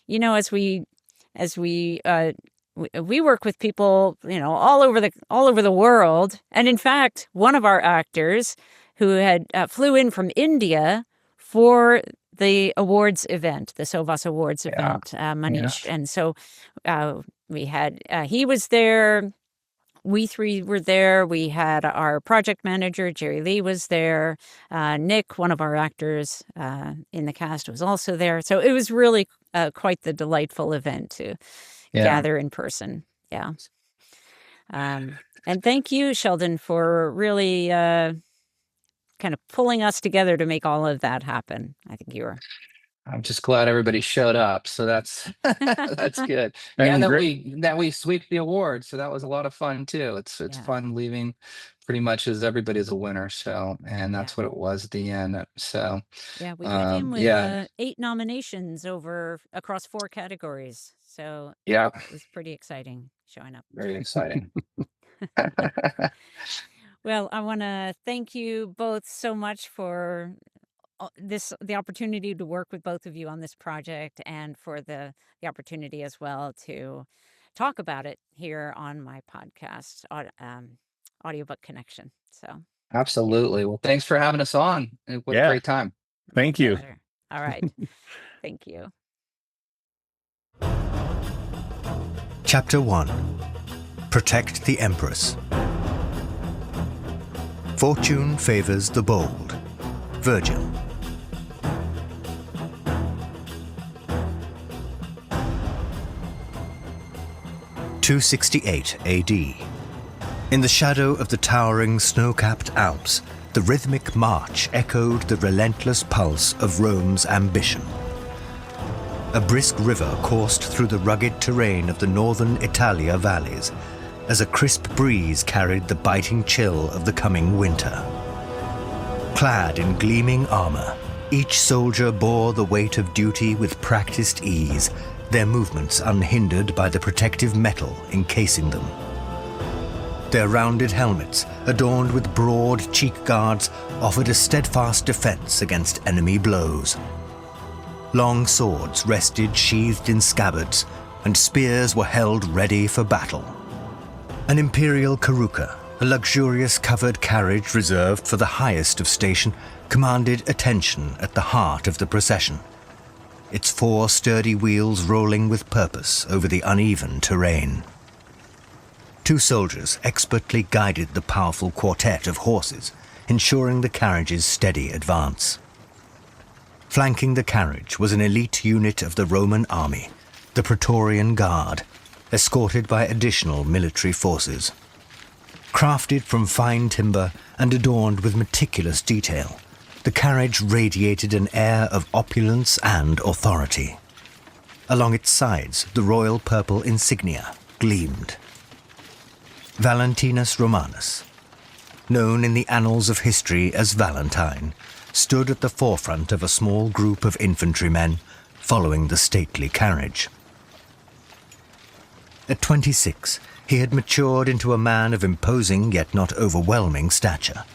as we work with people, all over the world. And in fact, one of our actors who had flew in from India for the awards event, the SOVAS awards event, Manish. Yeah. And so we had, he was there. We three were there. We had our project manager, Jerry Lee, was there. Nick, one of our actors in the cast, was also there. So it was really quite the delightful event to gather in person. Yeah. And thank you, Sheldon, for really kind of pulling us together to make all of that happen. I think you were. I'm just glad everybody showed up. So that's good. And that we sweep the awards. So that was a lot of fun too. It's fun leaving pretty much as everybody is a winner. So, and that's what it was at the end. So yeah, we went in with 8 nominations across 4 categories. So it was pretty exciting showing up. Very exciting. Well, I want to thank you both so much for the opportunity to work with both of you on this project, and for the opportunity as well to talk about it here on my podcast, Audiobook Connection. So absolutely. Well, thanks for having us on. What a great time. Thank you. All right. Thank you. Chapter 1. Protect the Empress. Fortune favors the bold. Virgil. (268 AD). In the shadow of the towering snow-capped Alps, the rhythmic march echoed the relentless pulse of Rome's ambition. A brisk river coursed through the rugged terrain of the northern Italia valleys, as a crisp breeze carried the biting chill of the coming winter. Clad in gleaming armor, each soldier bore the weight of duty with practiced ease, their movements unhindered by the protective metal encasing them. Their rounded helmets, adorned with broad cheek guards, offered a steadfast defense against enemy blows. Long swords rested sheathed in scabbards, and spears were held ready for battle. An imperial caruca, a luxurious covered carriage reserved for the highest of station, commanded attention at the heart of the procession, its 4 sturdy wheels rolling with purpose over the uneven terrain. 2 soldiers expertly guided the powerful quartet of horses, ensuring the carriage's steady advance. Flanking the carriage was an elite unit of the Roman army, the Praetorian Guard, escorted by additional military forces. Crafted from fine timber and adorned with meticulous detail, the carriage radiated an air of opulence and authority. Along its sides, the royal purple insignia gleamed. Valentinus Romanus, known in the annals of history as Valentine, stood at the forefront of a small group of infantrymen following the stately carriage. At 26, he had matured into a man of imposing yet not overwhelming stature.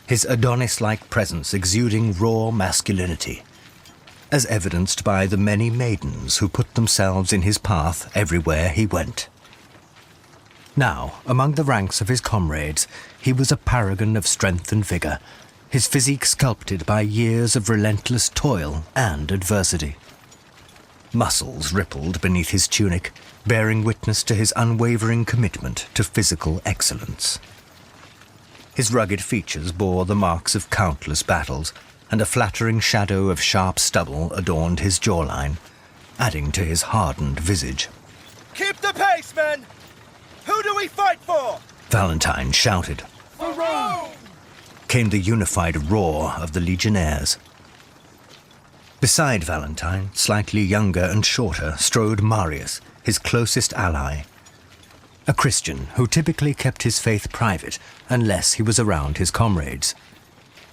His Adonis-like presence exuding raw masculinity, as evidenced by the many maidens who put themselves in his path everywhere he went. Now, among the ranks of his comrades, he was a paragon of strength and vigor, his physique sculpted by years of relentless toil and adversity. Muscles rippled beneath his tunic, bearing witness to his unwavering commitment to physical excellence. His rugged features bore the marks of countless battles, and a flattering shadow of sharp stubble adorned his jawline, adding to his hardened visage. "Keep the pace, men! Who do we fight for?" Valentine shouted. "For Rome!" Came the unified roar of the legionnaires. Beside Valentine, slightly younger and shorter, strode Marius, his closest ally. A Christian who typically kept his faith private unless he was around his comrades.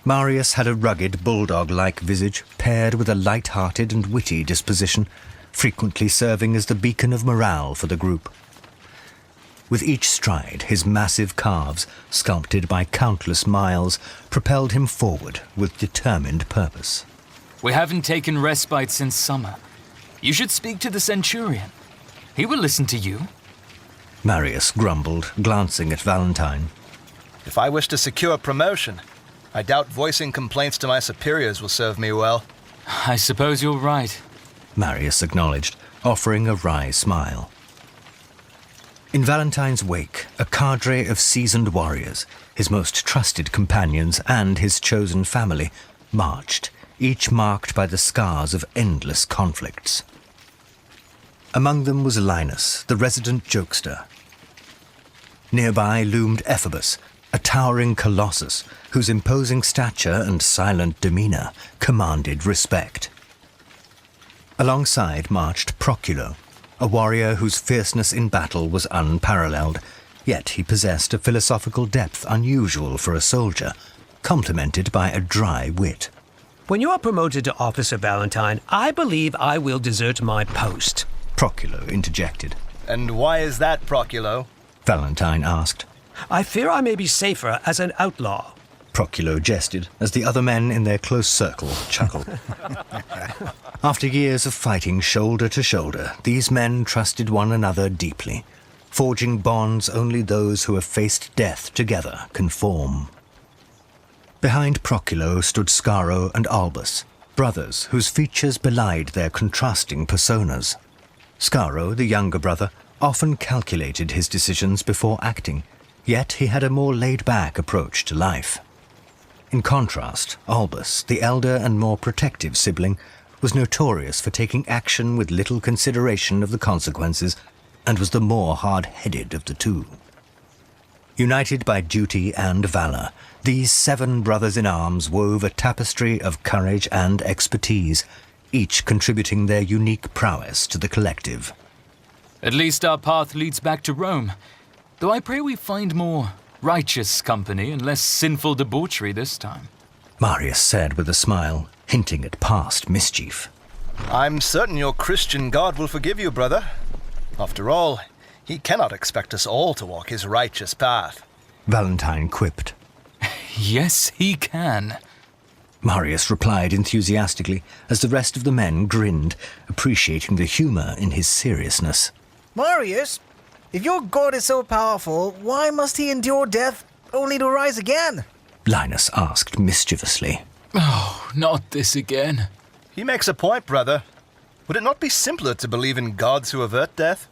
Marius had a rugged, bulldog-like visage paired with a light-hearted and witty disposition, frequently serving as the beacon of morale for the group. With each stride, his massive calves, sculpted by countless miles, propelled him forward with determined purpose. "We haven't taken respite since summer. You should speak to the centurion. He will listen to you." Marius grumbled, glancing at Valentine. "If I wish to secure promotion, I doubt voicing complaints to my superiors will serve me well." "I suppose you're right." Marius acknowledged, offering a wry smile. In Valentine's wake, a cadre of seasoned warriors, his most trusted companions and his chosen family, marched, each marked by the scars of endless conflicts. Among them was Linus, the resident jokester. Nearby loomed Ephebus, a towering colossus whose imposing stature and silent demeanor commanded respect. Alongside marched Proculo, a warrior whose fierceness in battle was unparalleled, yet he possessed a philosophical depth unusual for a soldier, complemented by a dry wit. "When you are promoted to Officer Valentine, I believe I will desert my post," Proculo interjected. "And why is that, Proculo?" Valentine asked. "I fear I may be safer as an outlaw." Proculo jested, as the other men in their close circle chuckled. After years of fighting shoulder to shoulder, these men trusted one another deeply, forging bonds only those who have faced death together can form. Behind Proculo stood Scaro and Albus, brothers whose features belied their contrasting personas. Scaro, the younger brother, often calculated his decisions before acting, Yet he had a more laid-back approach to life. In contrast, Albus, the elder and more protective sibling, was notorious for taking action with little consideration of the consequences, and was the more hard-headed of the two. United by duty and valor, these 7 brothers-in-arms wove a tapestry of courage and expertise, each contributing their unique prowess to the collective. At least our path leads back to Rome, though I pray we find more righteous company and less sinful debauchery this time. Marius said with a smile, hinting at past mischief. I'm certain your Christian God will forgive you, brother. After all, he cannot expect us all to walk his righteous path. Valentine quipped. Yes, he can. Marius replied enthusiastically, as the rest of the men grinned, appreciating the humor in his seriousness. Marius, if your God is so powerful, why must he endure death only to rise again? Linus asked mischievously. Oh, not this again. He makes a point, brother. Would it not be simpler to believe in gods who avert death?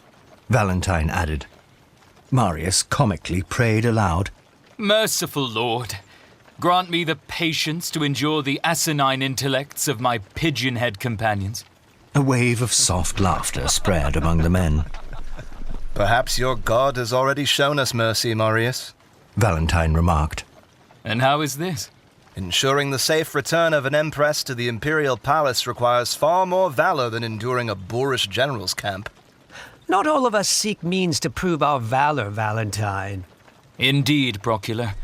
Valentine added. Marius comically prayed aloud. Merciful Lord, grant me the patience to endure the asinine intellects of my pigeon-head companions. A wave of soft laughter spread among the men. Perhaps your God has already shown us mercy, Marius, Valentine remarked. And how is this? Ensuring the safe return of an empress to the imperial palace requires far more valor than enduring a boorish general's camp. Not all of us seek means to prove our valor, Valentine. Indeed, Procular.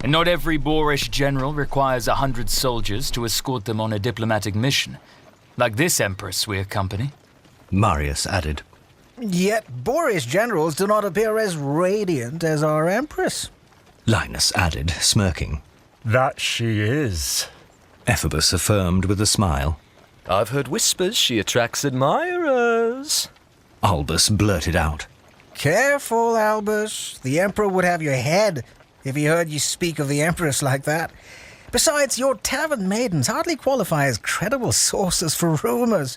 And not every boorish general requires 100 soldiers to escort them on a diplomatic mission, like this empress we accompany. Marius added. Yet boorish generals do not appear as radiant as our empress. Linus added, smirking. That she is. Ephebus affirmed with a smile. I've heard whispers she attracts admirers. Albus blurted out. Careful, Albus. The Emperor would have your head if he heard you speak of the Empress like that. Besides, your tavern maidens hardly qualify as credible sources for rumors.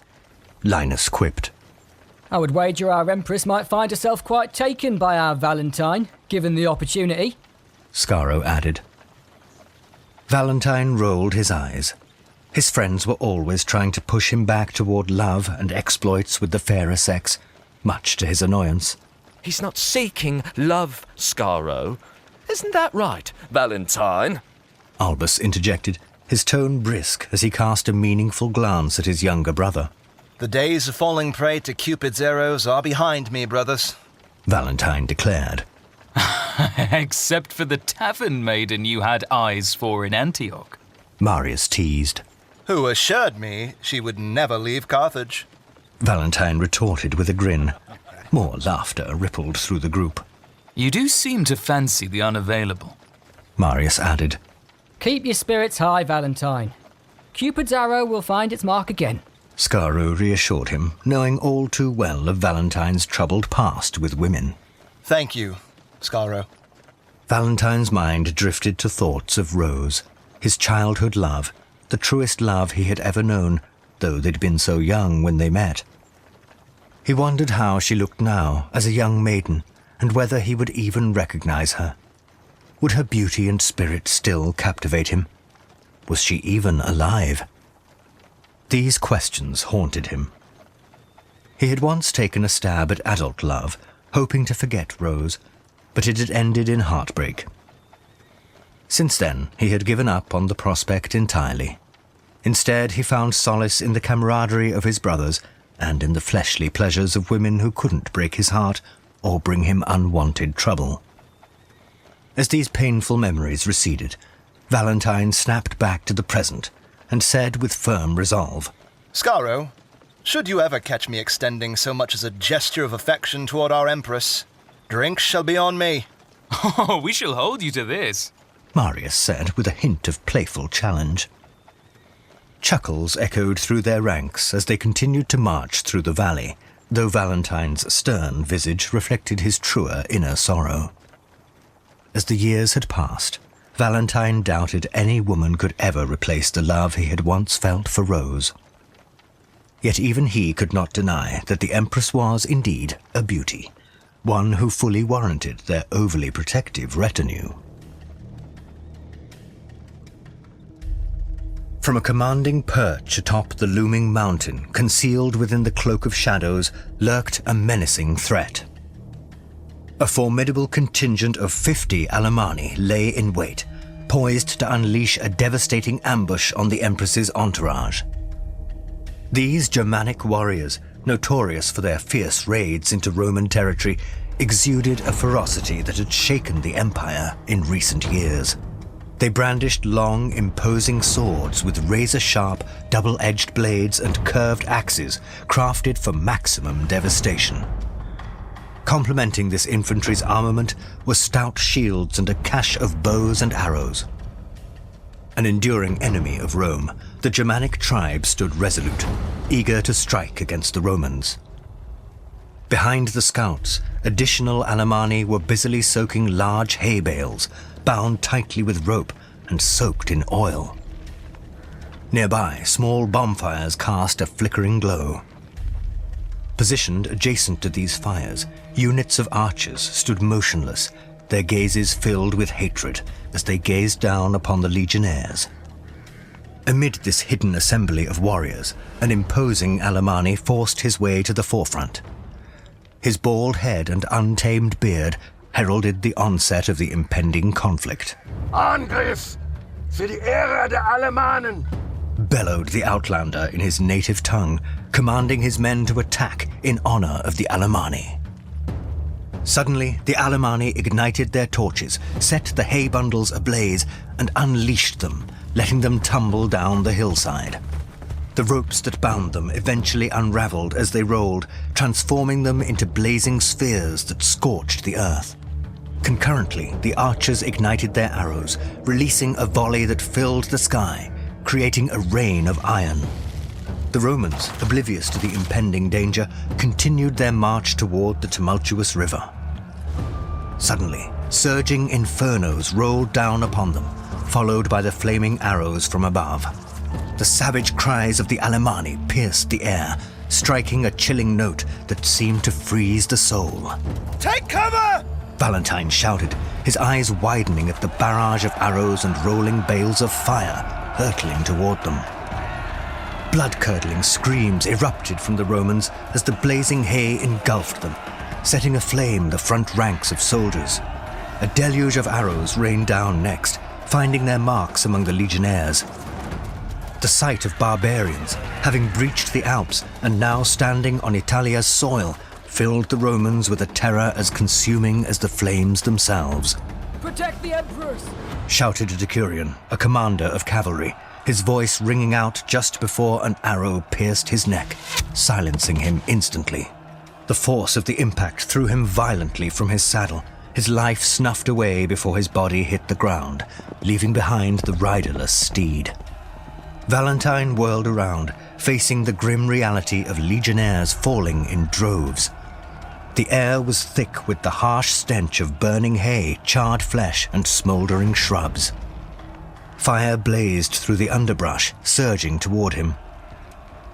Linus quipped. I would wager our Empress might find herself quite taken by our Valentine, given the opportunity. Scaro added. Valentine rolled his eyes. His friends were always trying to push him back toward love and exploits with the fairer sex, much to his annoyance. He's not seeking love, Scaro. Isn't that right, Valentine? Albus interjected, his tone brisk as he cast a meaningful glance at his younger brother. The days of falling prey to Cupid's arrows are behind me, brothers, Valentine declared. Except for the tavern maiden you had eyes for in Antioch. Marius teased. Who assured me she would never leave Carthage. Valentine retorted with a grin. More laughter rippled through the group. You do seem to fancy the unavailable, Marius added. Keep your spirits high, Valentine. Cupid's arrow will find its mark again. Scaro reassured him, knowing all too well of Valentine's troubled past with women. Thank you, Scaro. Valentine's mind drifted to thoughts of Rose, his childhood love, the truest love he had ever known, though they'd been so young when they met. He wondered how she looked now, as a young maiden, and whether he would even recognize her. Would her beauty and spirit still captivate him? Was she even alive? These questions haunted him. He had once taken a stab at adult love, hoping to forget Rose, but it had ended in heartbreak. Since then, he had given up on the prospect entirely. Instead, he found solace in the camaraderie of his brothers and in the fleshly pleasures of women who couldn't break his heart or bring him unwanted trouble. As these painful memories receded, Valentine snapped back to the present and said with firm resolve, Scaro, should you ever catch me extending so much as a gesture of affection toward our Empress, drinks shall be on me. Oh, we shall hold you to this, Marius said with a hint of playful challenge. Chuckles echoed through their ranks as they continued to march through the valley, though Valentine's stern visage reflected his truer inner sorrow. As the years had passed, Valentine doubted any woman could ever replace the love he had once felt for Rose. Yet even he could not deny that the Empress was, indeed, a beauty, one who fully warranted their overly protective retinue. From a commanding perch atop the looming mountain, concealed within the cloak of shadows, lurked a menacing threat. A formidable contingent of 50 Alemanni lay in wait, poised to unleash a devastating ambush on the Empress's entourage. These Germanic warriors, notorious for their fierce raids into Roman territory, exuded a ferocity that had shaken the Empire in recent years. They brandished long, imposing swords with razor-sharp, double-edged blades and curved axes crafted for maximum devastation. Complementing this infantry's armament were stout shields and a cache of bows and arrows. An enduring enemy of Rome, the Germanic tribe stood resolute, eager to strike against the Romans. Behind the scouts, additional Alemanni were busily soaking large hay bales, bound tightly with rope and soaked in oil. Nearby, small bonfires cast a flickering glow. Positioned adjacent to these fires, units of archers stood motionless, their gazes filled with hatred as they gazed down upon the legionnaires. Amid this hidden assembly of warriors, an imposing Alemanni forced his way to the forefront. His bald head and untamed beard heralded the onset of the impending conflict. Angriff! Für die Ehre der Alemannen! Bellowed the Outlander in his native tongue, commanding his men to attack in honor of the Alemanni. Suddenly, the Alemanni ignited their torches, set the hay bundles ablaze, and unleashed them, letting them tumble down the hillside. The ropes that bound them eventually unraveled as they rolled, transforming them into blazing spheres that scorched the earth. Concurrently, the archers ignited their arrows, releasing a volley that filled the sky, creating a rain of iron. The Romans, oblivious to the impending danger, continued their march toward the tumultuous river. Suddenly, surging infernos rolled down upon them, followed by the flaming arrows from above. The savage cries of the Alemanni pierced the air, striking a chilling note that seemed to freeze the soul. Take cover! Valentine shouted, his eyes widening at the barrage of arrows and rolling bales of fire hurtling toward them. Blood-curdling screams erupted from the Romans as the blazing hay engulfed them, setting aflame the front ranks of soldiers. A deluge of arrows rained down next, finding their marks among the legionnaires. The sight of barbarians, having breached the Alps and now standing on Italia's soil, filled the Romans with a terror as consuming as the flames themselves. Protect the Emperors! Shouted a decurion, a commander of cavalry, his voice ringing out just before an arrow pierced his neck, silencing him instantly. The force of the impact threw him violently from his saddle, his life snuffed away before his body hit the ground, leaving behind the riderless steed. Valentine whirled around, facing the grim reality of legionnaires falling in droves. The air was thick with the harsh stench of burning hay, charred flesh, and smoldering shrubs. Fire blazed through the underbrush, surging toward him.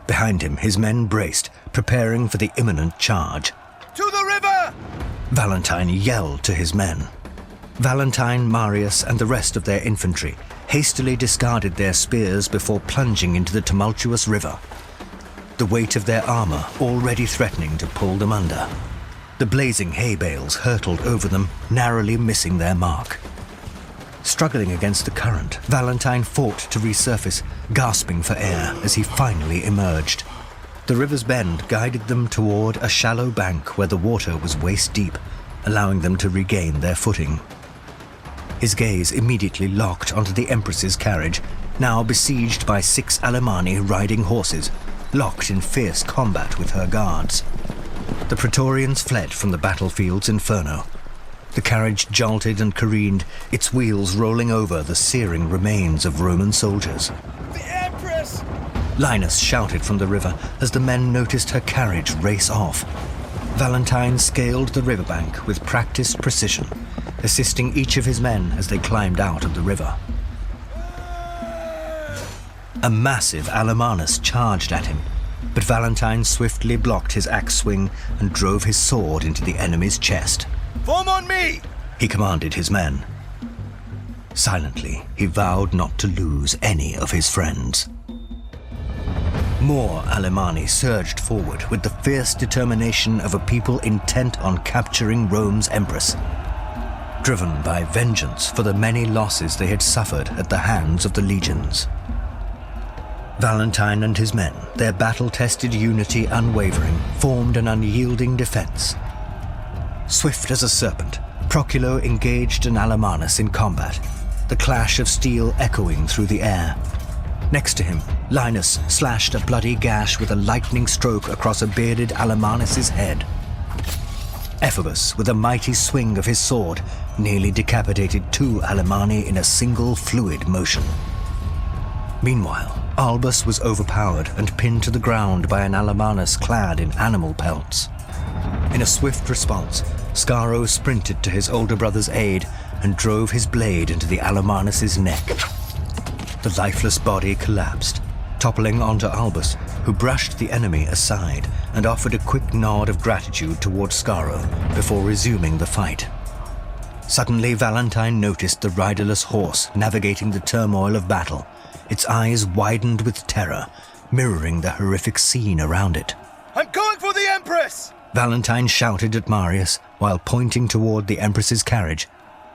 Behind him, his men braced, preparing for the imminent charge. To the river! Valentine yelled to his men. Valentine, Marius, and the rest of their infantry hastily discarded their spears before plunging into the tumultuous river, the weight of their armor already threatening to pull them under. The blazing hay bales hurtled over them, narrowly missing their mark. Struggling against the current, Valentine fought to resurface, gasping for air as he finally emerged. The river's bend guided them toward a shallow bank where the water was waist-deep, allowing them to regain their footing. His gaze immediately locked onto the Empress's carriage, now besieged by 6 Alemanni riding horses, locked in fierce combat with her guards. The Praetorians fled from the battlefield's inferno. The carriage jolted and careened, its wheels rolling over the searing remains of Roman soldiers. The Empress! Linus shouted from the river as the men noticed her carriage race off. Valentine scaled the riverbank with practiced precision, assisting each of his men as they climbed out of the river. A massive Alamanus charged at him, but Valentine swiftly blocked his axe swing and drove his sword into the enemy's chest. Form on me! He commanded his men. Silently, he vowed not to lose any of his friends. More Alemanni surged forward with the fierce determination of a people intent on capturing Rome's empress, driven by vengeance for the many losses they had suffered at the hands of the legions. Valentine and his men, their battle-tested unity unwavering, formed an unyielding defense. Swift as a serpent, Proculo engaged an Alamanus in combat, the clash of steel echoing through the air. Next to him, Linus slashed a bloody gash with a lightning stroke across a bearded Alamanus' head. Ephebus, with a mighty swing of his sword, nearly decapitated 2 Alemanni in a single fluid motion. Meanwhile, Albus was overpowered and pinned to the ground by an Alamanus clad in animal pelts. In a swift response, Scaro sprinted to his older brother's aid and drove his blade into the Alamanus' neck. The lifeless body collapsed, toppling onto Albus, who brushed the enemy aside and offered a quick nod of gratitude toward Scaro before resuming the fight. Suddenly, Valentine noticed the riderless horse navigating the turmoil of battle, its eyes widened with terror, mirroring the horrific scene around it. I'm going for the Empress! Valentine shouted at Marius while pointing toward the Empress's carriage,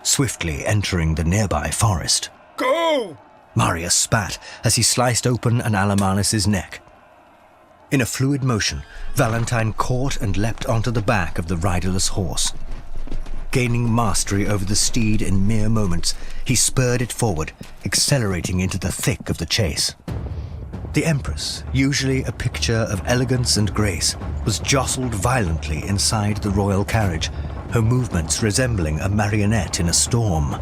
swiftly entering the nearby forest. Go! Marius spat as he sliced open an Alamanus' neck. In a fluid motion, Valentine caught and leapt onto the back of the riderless horse. Gaining mastery over the steed in mere moments, he spurred it forward, accelerating into the thick of the chase. The Empress, usually a picture of elegance and grace, was jostled violently inside the royal carriage, her movements resembling a marionette in a storm.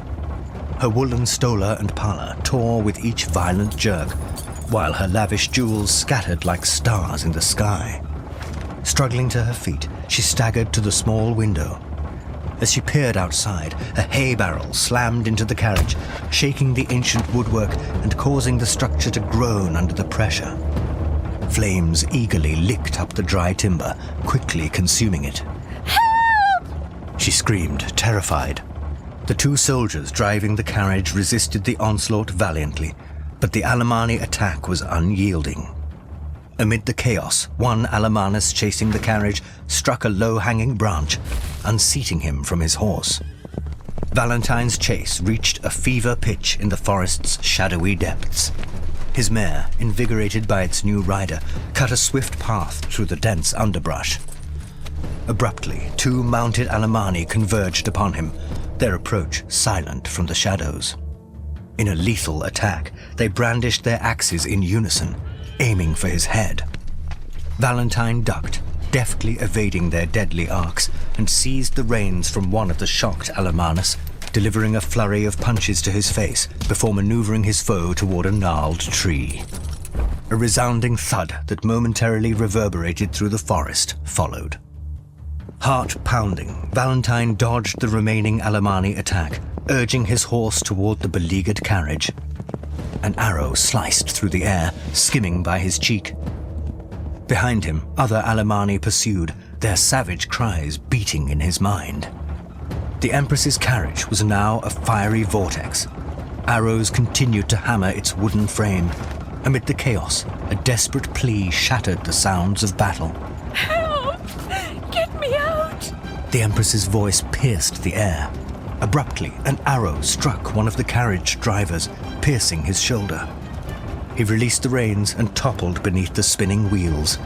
Her woolen stola and palla tore with each violent jerk, while her lavish jewels scattered like stars in the sky. Struggling to her feet, she staggered to the small window. As she peered outside, a hay barrel slammed into the carriage, shaking the ancient woodwork and causing the structure to groan under the pressure. Flames eagerly licked up the dry timber, quickly consuming it. Help! She screamed, terrified. The 2 soldiers driving the carriage resisted the onslaught valiantly, but the Alemanni attack was unyielding. Amid the chaos, one Alamanus chasing the carriage struck a low-hanging branch, unseating him from his horse. Valentine's chase reached a fever pitch in the forest's shadowy depths. His mare, invigorated by its new rider, cut a swift path through the dense underbrush. Abruptly, 2 mounted Alemanni converged upon him, their approach silent from the shadows. In a lethal attack, they brandished their axes in unison, aiming for his head. Valentine ducked, deftly evading their deadly arcs, and seized the reins from one of the shocked Alamanus, delivering a flurry of punches to his face before maneuvering his foe toward a gnarled tree. A resounding thud that momentarily reverberated through the forest followed. Heart pounding, Valentine dodged the remaining Alemanni attack, urging his horse toward the beleaguered carriage. An arrow sliced through the air, skimming by his cheek. Behind him, other Alemanni pursued, their savage cries beating in his mind. The Empress's carriage was now a fiery vortex. Arrows continued to hammer its wooden frame. Amid the chaos, a desperate plea shattered the sounds of battle. Help! Get me out! The Empress's voice pierced the air. Abruptly, an arrow struck one of the carriage drivers, piercing his shoulder. He released the reins and toppled beneath the spinning wheels.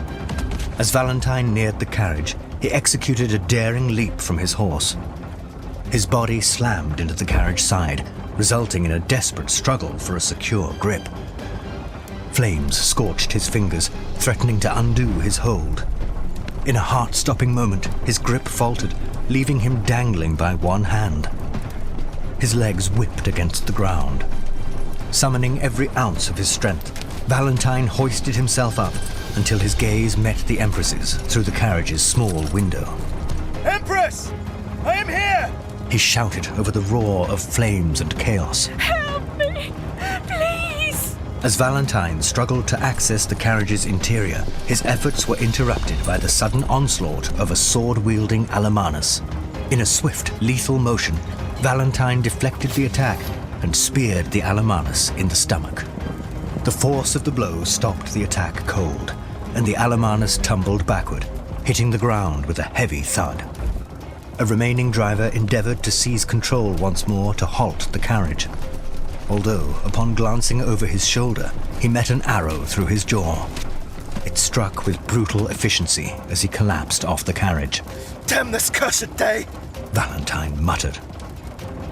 As Valentine neared the carriage, he executed a daring leap from his horse. His body slammed into the carriage side, resulting in a desperate struggle for a secure grip. Flames scorched his fingers, threatening to undo his hold. In a heart-stopping moment, his grip faltered, leaving him dangling by one hand. His legs whipped against the ground. Summoning every ounce of his strength, Valentine hoisted himself up until his gaze met the Empress's through the carriage's small window. Empress! I am here! He shouted over the roar of flames and chaos. Help me! Please! As Valentine struggled to access the carriage's interior, his efforts were interrupted by the sudden onslaught of a sword-wielding Alamanus. In a swift, lethal motion, Valentine deflected the attack and speared the Alamanus in the stomach. The force of the blow stopped the attack cold, and the Alamanus tumbled backward, hitting the ground with a heavy thud. A remaining driver endeavored to seize control once more to halt the carriage. Although, upon glancing over his shoulder, he met an arrow through his jaw. It struck with brutal efficiency as he collapsed off the carriage. Damn this cursed day! Valentine muttered.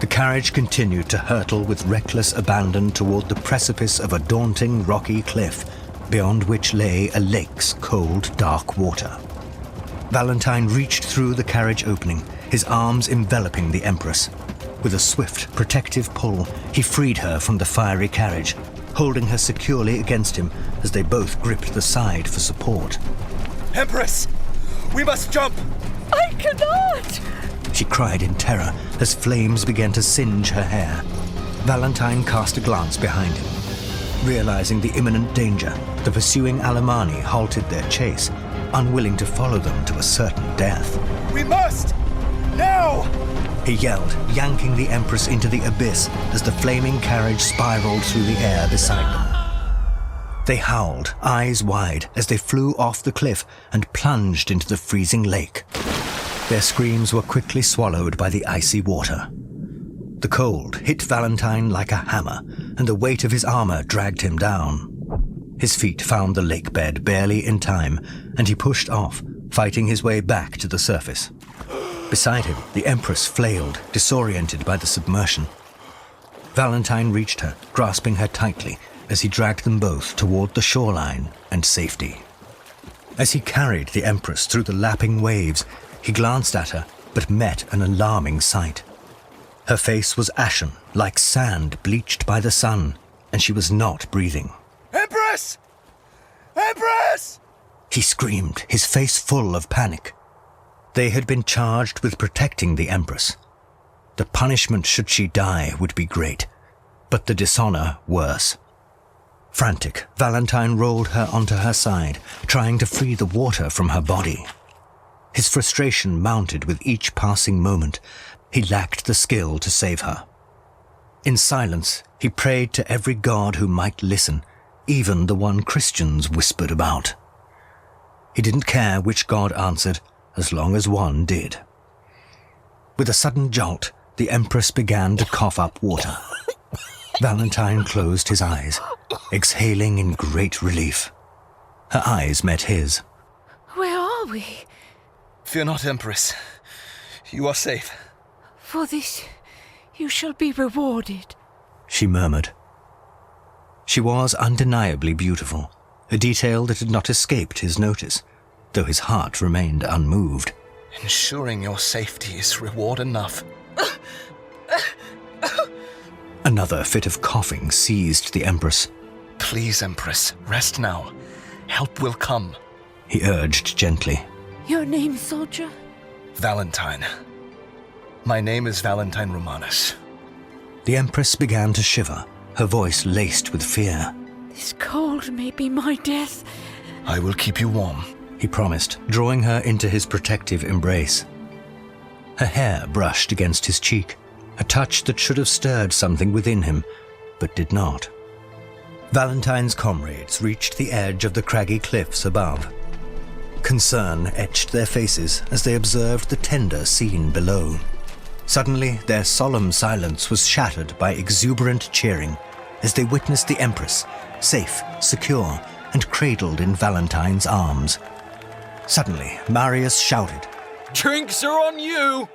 The carriage continued to hurtle with reckless abandon toward the precipice of a daunting rocky cliff, beyond which lay a lake's cold, dark water. Valentine reached through the carriage opening, his arms enveloping the Empress. With a swift, protective pull, he freed her from the fiery carriage, holding her securely against him as they both gripped the side for support. Empress! We must jump! I cannot! She cried in terror as flames began to singe her hair. Valentine cast a glance behind him. Realizing the imminent danger, the pursuing Alemanni halted their chase, unwilling to follow them to a certain death. We must! Now! He yelled, yanking the Empress into the abyss as the flaming carriage spiraled through the air beside them. They howled, eyes wide, as they flew off the cliff and plunged into the freezing lake. Their screams were quickly swallowed by the icy water. The cold hit Valentine like a hammer, and the weight of his armor dragged him down. His feet found the lake bed barely in time, and he pushed off, fighting his way back to the surface. Beside him, the Empress flailed, disoriented by the submersion. Valentine reached her, grasping her tightly, as he dragged them both toward the shoreline and safety. As he carried the Empress through the lapping waves, he glanced at her, but met an alarming sight. Her face was ashen, like sand bleached by the sun, and she was not breathing. Empress! Empress! He screamed, his face full of panic. They had been charged with protecting the Empress. The punishment should she die would be great, but the dishonor worse. Frantic, Valentine rolled her onto her side, trying to free the water from her body. His frustration mounted with each passing moment. He lacked the skill to save her. In silence, he prayed to every god who might listen, even the one Christians whispered about. He didn't care which god answered, as long as one did. With a sudden jolt, the Empress began to cough up water. Valentine closed his eyes, exhaling in great relief. Her eyes met his. Where are we? Fear not, Empress. You are safe. For this, you shall be rewarded, she murmured. She was undeniably beautiful, a detail that had not escaped his notice, though his heart remained unmoved. Ensuring your safety is reward enough. Another fit of coughing seized the Empress. Please, Empress, rest now. Help will come, he urged gently. Your name, soldier? Valentine. My name is Valentine Romanus. The Empress began to shiver, her voice laced with fear. This cold may be my death. I will keep you warm, he promised, drawing her into his protective embrace. Her hair brushed against his cheek, a touch that should have stirred something within him, but did not. Valentine's comrades reached the edge of the craggy cliffs above. Concern etched their faces as they observed the tender scene below. Suddenly, their solemn silence was shattered by exuberant cheering as they witnessed the Empress, safe, secure, and cradled in Valentine's arms. Suddenly, Marius shouted, "Drinks are on you!"